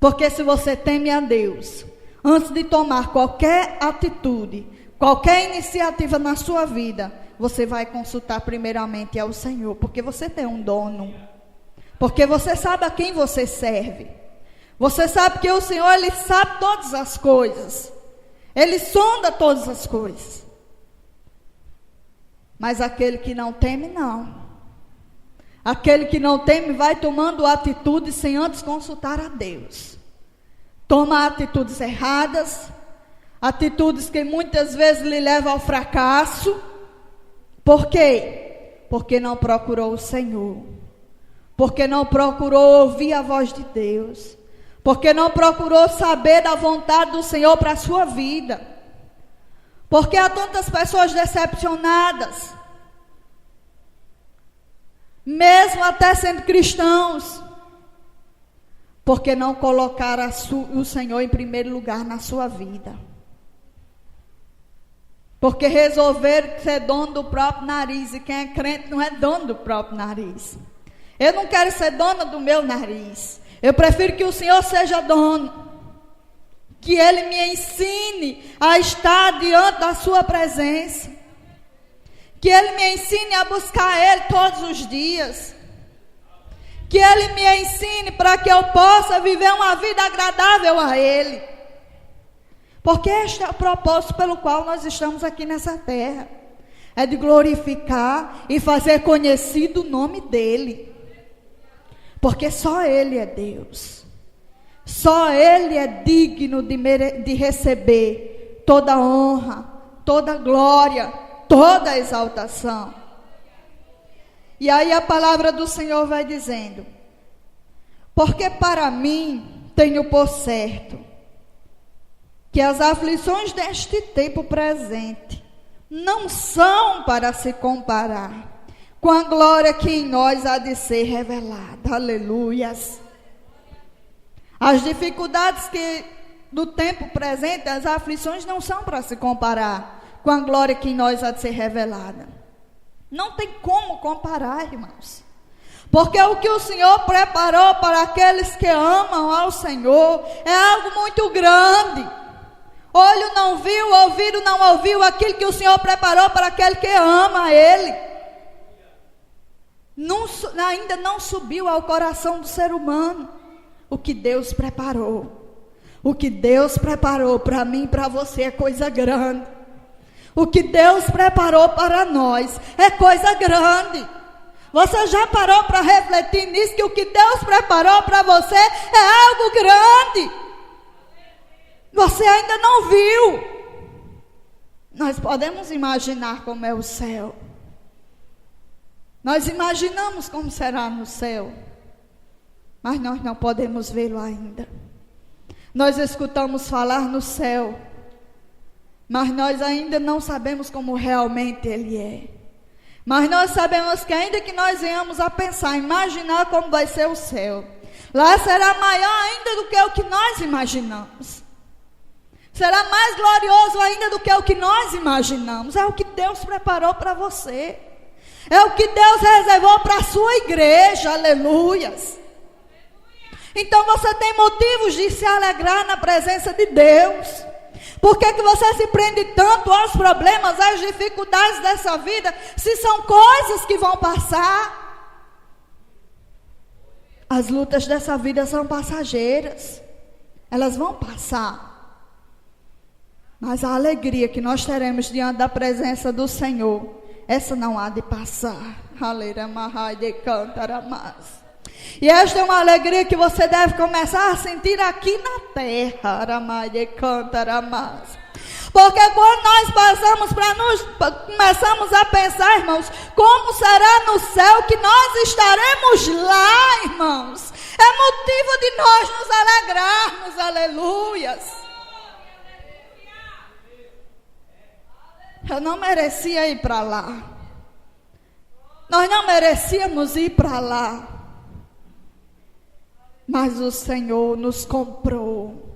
Porque se você teme a Deus, antes de tomar qualquer atitude, qualquer iniciativa na sua vida, você vai consultar primeiramente ao Senhor, porque você tem um dono. Porque você sabe a quem você serve. Você sabe que o Senhor, Ele sabe todas as coisas. Ele sonda todas as coisas. Mas aquele que não teme, não. Aquele que não teme vai tomando atitude sem antes consultar a Deus. Toma atitudes erradas, atitudes que muitas vezes lhe levam ao fracasso. Por quê? Porque não procurou o Senhor. Porque não procurou ouvir a voz de Deus. Porque não procurou saber da vontade do Senhor para a sua vida. Porque há tantas pessoas decepcionadas, mesmo até sendo cristãos, porque não colocaram o Senhor em primeiro lugar na sua vida. Porque resolveram ser dono do próprio nariz, e quem é crente não é dono do próprio nariz. Eu não quero ser dona do meu nariz. Eu prefiro que o Senhor seja dono. Que Ele me ensine a estar diante da sua presença. Que Ele me ensine a buscar Ele todos os dias. Que Ele me ensine para que eu possa viver uma vida agradável a Ele. Porque este é o propósito pelo qual nós estamos aqui nessa terra. É de glorificar e fazer conhecido o nome dEle. Porque só Ele é Deus. Só Ele é digno de receber toda honra, toda glória, toda exaltação. E aí a palavra do Senhor vai dizendo: porque para mim tenho por certo que as aflições deste tempo presente não são para se comparar com a glória que em nós há de ser revelada. Aleluias. As dificuldades do tempo presente, as aflições não são para se comparar com a glória que em nós há de ser revelada. Não tem como comparar, irmãos. Porque o que o Senhor preparou para aqueles que amam ao Senhor é algo muito grande. Olho não viu, ouvido não ouviu aquilo que o Senhor preparou para aquele que ama a Ele. Ainda não subiu ao coração do ser humano o que Deus preparou. O que Deus preparou para mim e para você é coisa grande. O que Deus preparou para nós é coisa grande. Você já parou para refletir nisso, que o que Deus preparou para você é algo grande? Você ainda não viu. Nós podemos imaginar como é o céu. Nós imaginamos como será no céu, mas nós não podemos vê-lo ainda. Nós escutamos falar no céu, mas nós ainda não sabemos como realmente ele é. Mas nós sabemos que ainda que nós venhamos a pensar, imaginar como vai ser o céu, lá será maior ainda do que o que nós imaginamos. Será mais glorioso ainda do que o que nós imaginamos. É o que Deus preparou para você. É o que Deus reservou para a sua igreja, aleluias. Então você tem motivos de se alegrar na presença de Deus. Por que você se prende tanto aos problemas, às dificuldades dessa vida, se são coisas que vão passar? As lutas dessa vida são passageiras. Elas vão passar. Mas a alegria que nós teremos diante da presença do Senhor, essa não há de passar. E esta é uma alegria que você deve começar a sentir aqui na terra. Porque quando nós começamos a pensar, irmãos, como será no céu, que nós estaremos lá, irmãos, é motivo de nós nos alegrarmos, aleluias. Eu não merecia ir para lá. Nós não merecíamos ir para lá. Mas o Senhor nos comprou.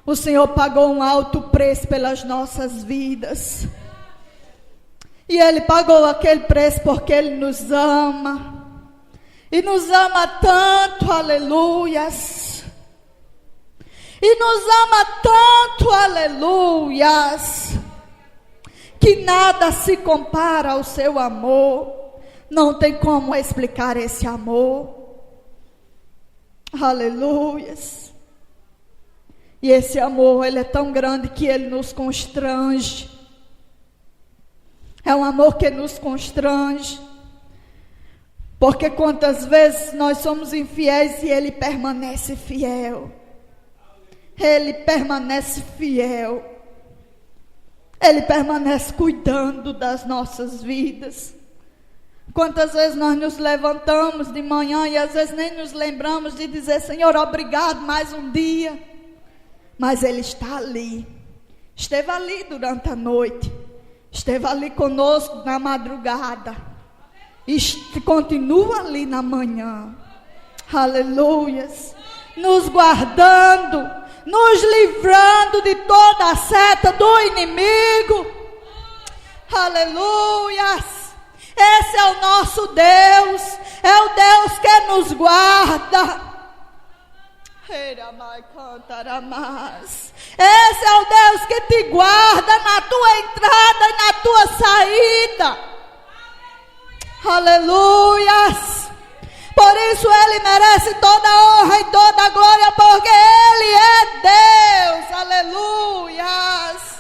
O Senhor pagou um alto preço pelas nossas vidas. E Ele pagou aquele preço porque Ele nos ama. E nos ama tanto, aleluias. E nos ama tanto, aleluias. Que nada se compara ao seu amor. Não tem como explicar esse amor. Aleluias. E esse amor, ele é tão grande que ele nos constrange. É um amor que nos constrange. Porque quantas vezes nós somos infiéis e ele permanece fiel. Ele permanece fiel. Ele permanece cuidando das nossas vidas. Quantas vezes nós nos levantamos de manhã e às vezes nem nos lembramos de dizer: Senhor, obrigado, mais um dia. Mas Ele está ali. Esteve ali durante a noite. Esteve ali conosco na madrugada. E continua ali na manhã. Aleluias. Nos guardando, nos livrando de toda a seta do inimigo. Aleluias. Esse é o nosso Deus, é o Deus que nos guarda. Esse é o Deus que te guarda na tua entrada e na tua saída. Aleluias. Por isso Ele merece toda a honra e toda a glória, porque Ele é Deus. Aleluias.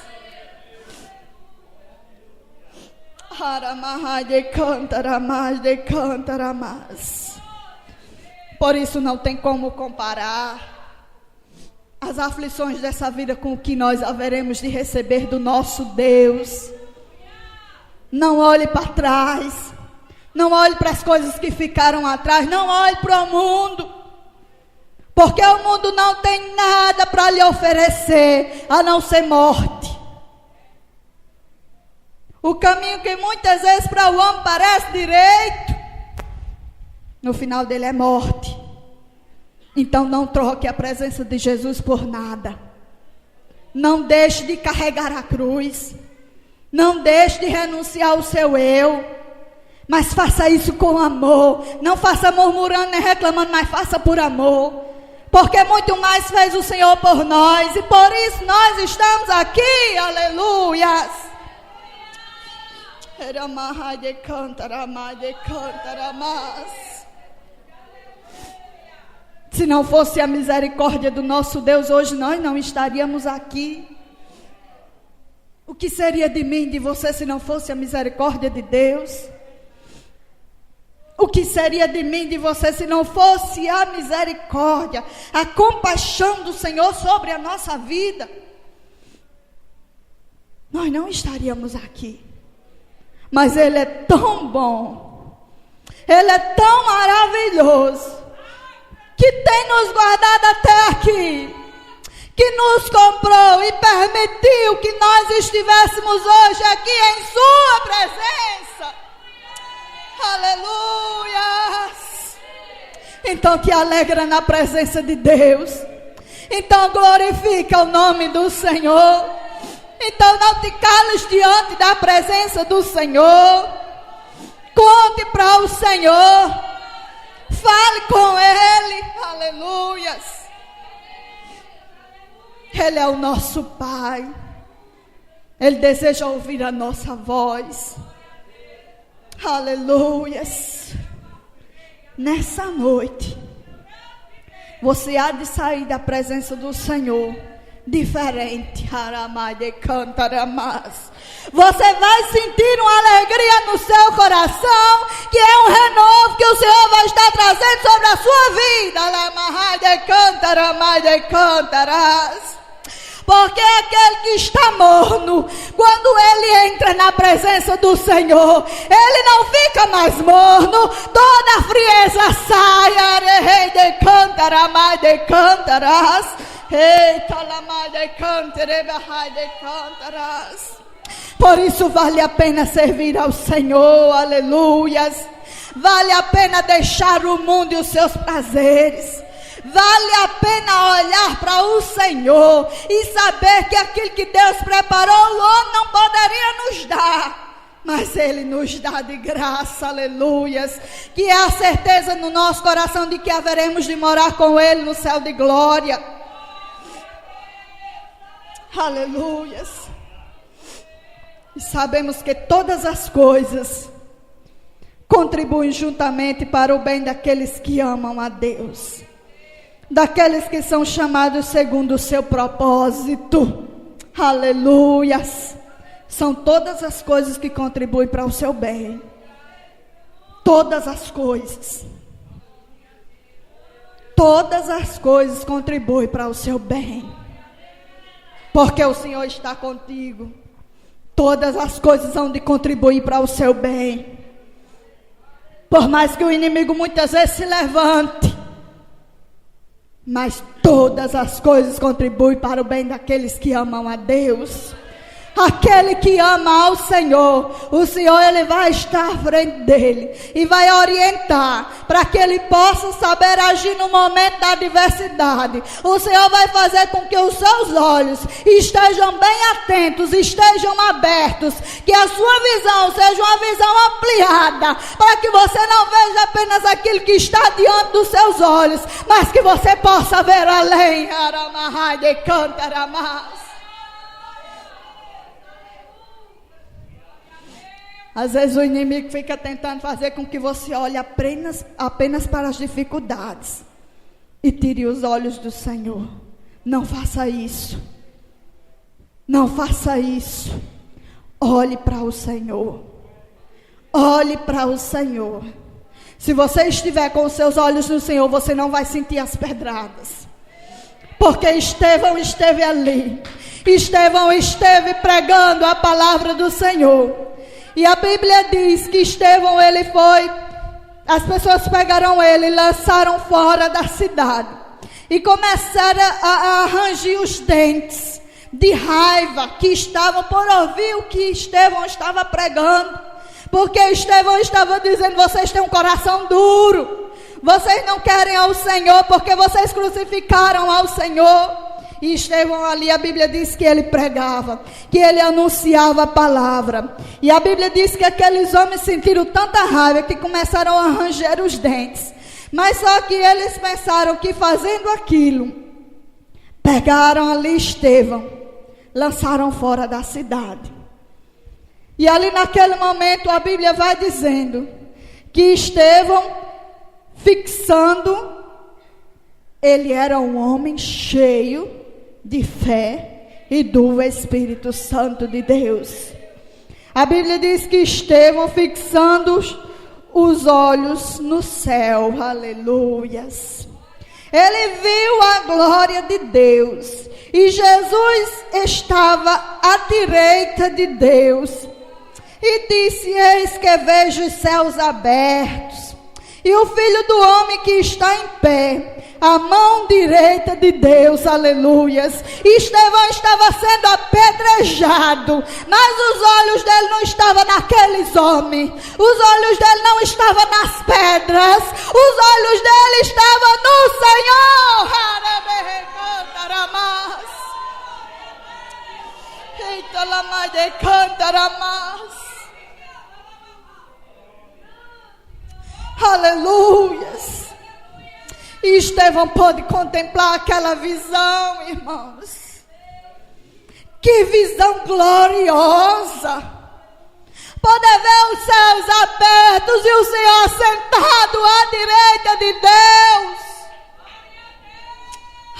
Por isso não tem como comparar as aflições dessa vida com o que nós haveremos de receber do nosso Deus. Não olhe para trás. Não olhe para as coisas que ficaram atrás. Não olhe para o mundo. Porque o mundo não tem nada para lhe oferecer a não ser morte. O caminho que muitas vezes para o homem parece direito, no final dele é morte. Então não troque a presença de Jesus por nada. Não deixe de carregar a cruz. Não deixe de renunciar ao seu eu. Mas faça isso com amor. Não faça murmurando nem reclamando, mas faça por amor. Porque muito mais fez o Senhor por nós. E por isso nós estamos aqui. Aleluias. Se não fosse a misericórdia do nosso Deus, hoje nós não estaríamos aqui. O que seria de mim e de você se não fosse a misericórdia de Deus? O que seria de mim e de você se não fosse a misericórdia, a compaixão do Senhor sobre a nossa vida? Nós não estaríamos aqui. Mas Ele é tão bom, Ele é tão maravilhoso, que tem nos guardado até aqui, que nos comprou e permitiu que nós estivéssemos hoje aqui em Sua presença. Aleluias. Então te alegra na presença de Deus. Então glorifica o nome do Senhor. Então não te cales diante da presença do Senhor. Conte para o Senhor. Fale com Ele. Aleluias. Ele é o nosso Pai. Ele deseja ouvir a nossa voz. Aleluias. Nessa noite, você há de sair da presença do Senhor diferente. Você vai sentir uma alegria no seu coração, que é um renovo que o Senhor vai estar trazendo sobre a sua vida. Porque aquele que está morno, quando ele entra na presença do Senhor, ele não fica mais morno, toda a frieza sai. Por isso vale a pena servir ao Senhor, aleluias. Vale a pena deixar o mundo e os seus prazeres. Vale a pena olhar para o Senhor e saber que aquilo que Deus preparou, o homem não poderia nos dar, mas Ele nos dá de graça, aleluias. Que é a certeza no nosso coração de que haveremos de morar com Ele no céu de glória. Aleluias. E sabemos que todas as coisas contribuem juntamente para o bem daqueles que amam a Deus, daqueles que são chamados segundo o seu propósito. Aleluias. São todas as coisas que contribuem para o seu bem. Todas as coisas. Todas as coisas contribuem para o seu bem. Porque o Senhor está contigo. Todas as coisas vão de contribuir para o seu bem. Por mais que o inimigo muitas vezes se levante, mas todas as coisas contribuem para o bem daqueles que amam a Deus. Aquele que ama ao Senhor, o Senhor ele vai estar à frente dele e vai orientar para que ele possa saber agir no momento da adversidade. O Senhor vai fazer com que os seus olhos estejam bem atentos, estejam abertos, que a sua visão seja uma visão ampliada, para que você não veja apenas aquilo que está diante dos seus olhos, mas que você possa ver além. Às vezes o inimigo fica tentando fazer com que você olhe apenas para as dificuldades e tire os olhos do Senhor. Não faça isso. Não faça isso. Olhe para o Senhor. Olhe para o Senhor. Se você estiver com os seus olhos no Senhor, você não vai sentir as pedradas. Porque Estevão esteve ali. Estevão esteve pregando a palavra do Senhor. E a Bíblia diz que Estevão, ele foi, as pessoas pegaram ele e lançaram fora da cidade. E começaram a ranger os dentes de raiva que estavam por ouvir o que Estevão estava pregando. Porque Estevão estava dizendo: vocês têm um coração duro. Vocês não querem ao Senhor porque vocês crucificaram ao Senhor. E Estevão ali, a Bíblia diz que ele pregava, que ele anunciava a palavra. E a Bíblia diz que aqueles homens sentiram tanta raiva que começaram a ranger os dentes. Mas só que eles pensaram que fazendo aquilo, pegaram ali Estevão, lançaram fora da cidade. E ali naquele momento a Bíblia vai dizendo que Estevão, fixando, ele era um homem cheio de fé e do Espírito Santo de Deus. A Bíblia diz que Estevão, fixando os olhos no céu, aleluias, ele viu a glória de Deus, e Jesus estava à direita de Deus, e disse: eis que vejo os céus abertos, e o Filho do Homem que está em pé, a mão direita de Deus, aleluias. Estevão estava sendo apedrejado, mas os olhos dele não estavam naqueles homens, os olhos dele não estavam nas pedras, os olhos dele estavam no Senhor. Eita, la mãe de cantaramas. Aleluias. E Estevão pôde contemplar aquela visão, irmãos. Que visão gloriosa. Poder ver os céus abertos e o Senhor sentado à direita de Deus.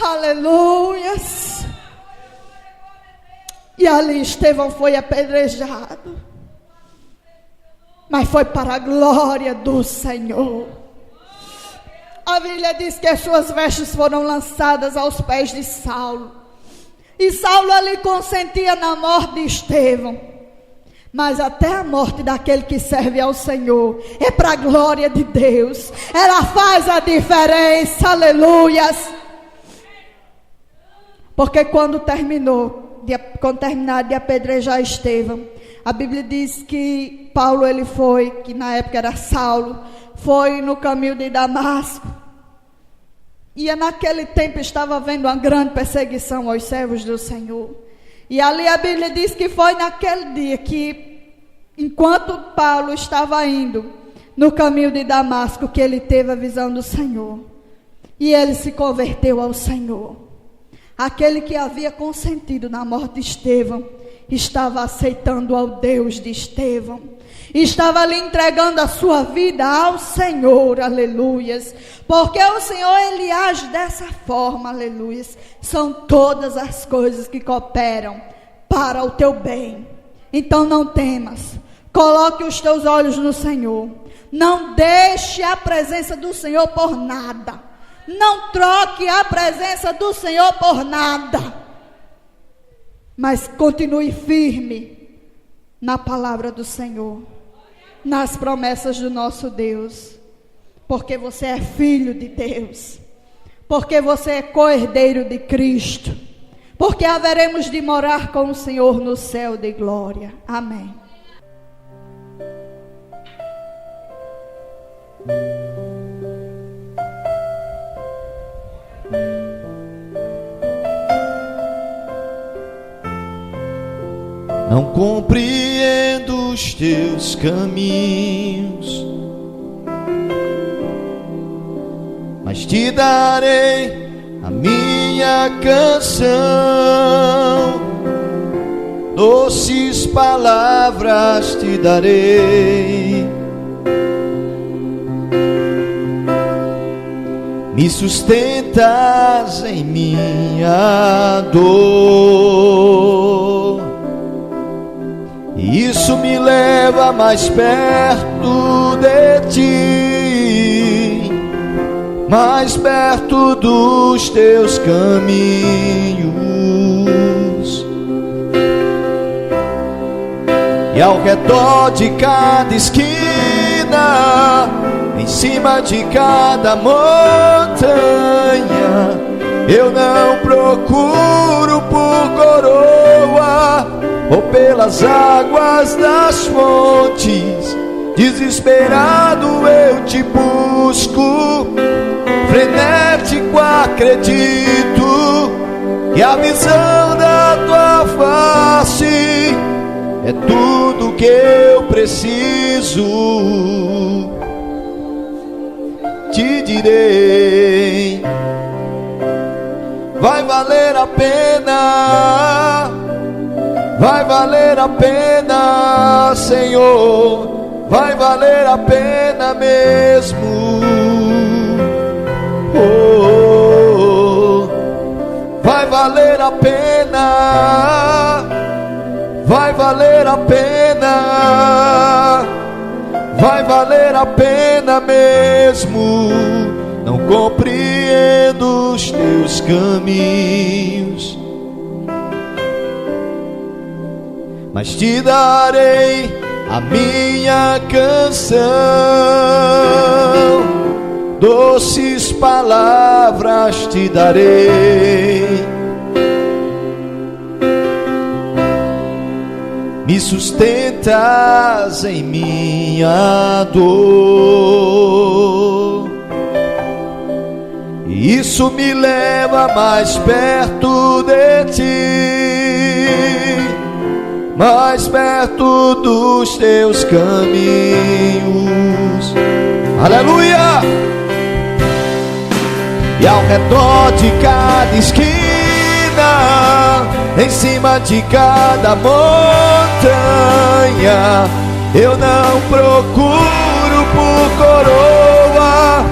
Aleluias. E ali Estevão foi apedrejado. Mas foi para a glória do Senhor. A Bíblia diz que as suas vestes foram lançadas aos pés de Saulo. E Saulo ali consentia na morte de Estevão. Mas até a morte daquele que serve ao Senhor é para a glória de Deus. Ela faz a diferença, aleluias. Porque quando terminaram de apedrejar Estevão, A Bíblia diz que Paulo, que na época era Saulo, foi no caminho de Damasco. E naquele tempo estava havendo uma grande perseguição aos servos do Senhor. E ali a Bíblia diz que foi naquele dia que, enquanto Paulo estava indo no caminho de Damasco, que ele teve a visão do Senhor. E ele se converteu ao Senhor. Aquele que havia consentido na morte de Estevão, estava aceitando ao Deus de Estevão. Estava ali entregando a sua vida ao Senhor, aleluias. Porque o Senhor, Ele age dessa forma, aleluias. São todas as coisas que cooperam para o teu bem. Então não temas, coloque os teus olhos no Senhor. Não deixe a presença do Senhor por nada. Não troque a presença do Senhor por nada. Mas continue firme na palavra do Senhor, nas promessas do nosso Deus, porque você é filho de Deus, porque você é co-herdeiro de Cristo, porque haveremos de morar com o Senhor no céu de glória. Amém. Não compreendo os teus caminhos, mas te darei a minha canção. Doces palavras te darei. Me sustentas em minha dor. Isso me leva mais perto de ti, mais perto dos teus caminhos. E ao redor de cada esquina, em cima de cada montanha, eu não procuro por coroa ou pelas águas das fontes. Desesperado eu te busco, frenético acredito que a visão da tua face é tudo que eu preciso. Te direi, vai valer a pena, vai valer a pena, Senhor, vai valer a pena mesmo. Oh, vai valer a pena, vai valer a pena, vai valer a pena mesmo. Não compreendo os teus caminhos, mas te darei a minha canção. Doces palavras te darei. Me sustentas em minha dor. Isso me leva mais perto de ti, mais perto dos teus caminhos. Aleluia! E ao redor de cada esquina, em cima de cada montanha, eu não procuro por coroa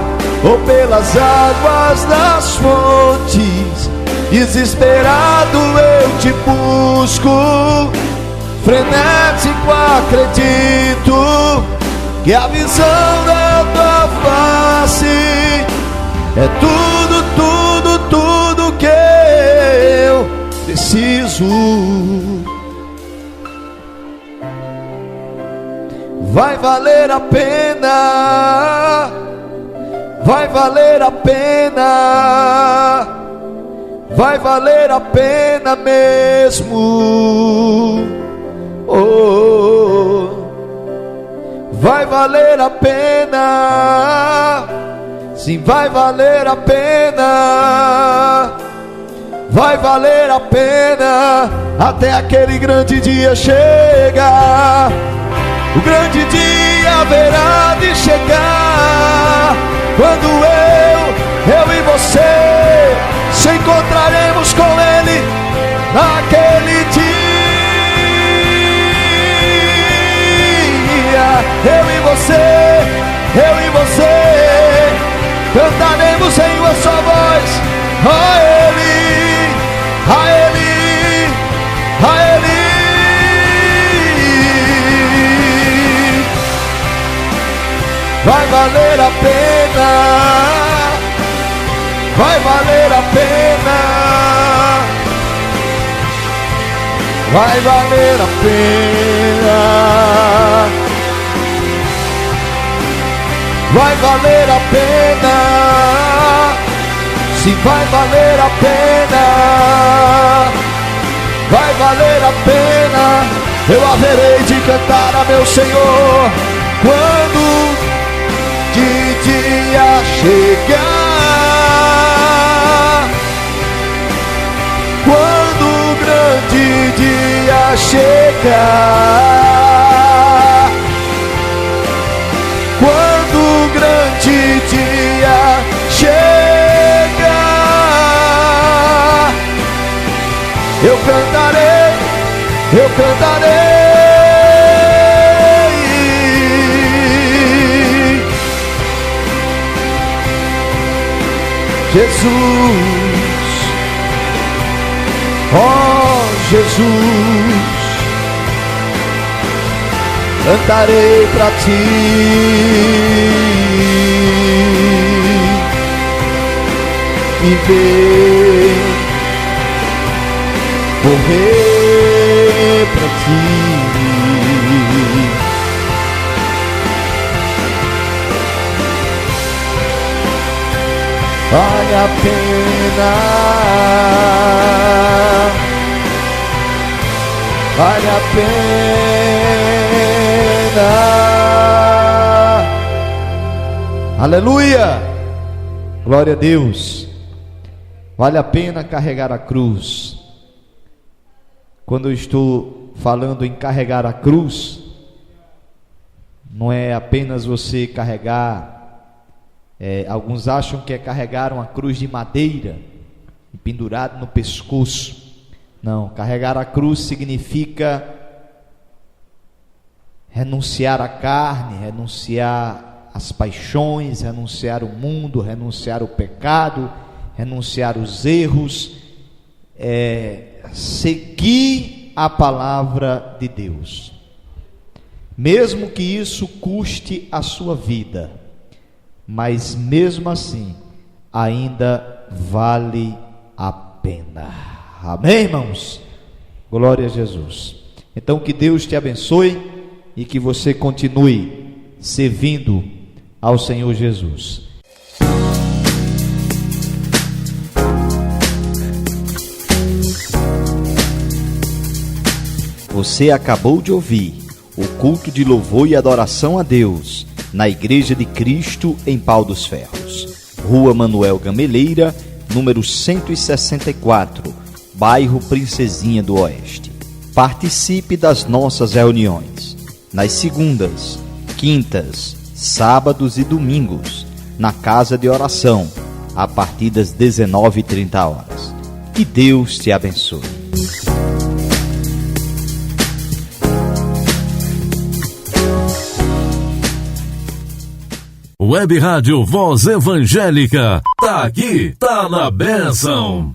ou pelas águas das fontes. Desesperado eu te busco, frenético acredito que a visão da tua face é tudo, tudo, tudo que eu preciso. Vai valer a pena, vai valer a pena, vai valer a pena mesmo. Oh, vai valer a pena. Sim, vai valer a pena. Vai valer a pena até aquele grande dia chegar. O grande dia haverá de chegar, quando eu e você se encontraremos com Ele naquele dia. Eu e você cantaremos em uma só voz a Ele, a Ele, a Ele. Vai valer a pena, vai valer a pena, vai valer a pena, vai valer a pena, se vai valer a pena, vai valer a pena. Eu haverei de cantar a meu Senhor quando de dia chegar, quando o grande dia chegar, quando o grande dia chegar, eu cantarei, eu cantarei. Jesus, oh Jesus, cantarei pra ti, viver, morrer pra ti. Vale a pena, vale a pena. Aleluia, glória a Deus. Vale a pena carregar a cruz. Quando eu estou falando em carregar a cruz, não é apenas você carregar. Alguns acham que é carregar uma cruz de madeira e pendurado no pescoço. Não, carregar a cruz significa renunciar à carne, renunciar às paixões, renunciar o mundo, renunciar o pecado, renunciar os erros, seguir a palavra de Deus, mesmo que isso custe a sua vida. Mas mesmo assim, ainda vale a pena. Amém, irmãos? Glória a Jesus. Então que Deus te abençoe e que você continue servindo ao Senhor Jesus. Você acabou de ouvir o culto de louvor e adoração a Deus na Igreja de Cristo em Pau dos Ferros, Rua Manuel Gameleira, número 164, bairro Princesinha do Oeste. Participe das nossas reuniões nas segundas, quintas, sábados e domingos, na casa de oração, a partir das 19h30. Que Deus te abençoe. Web Rádio Voz Evangélica, tá aqui, tá na bênção.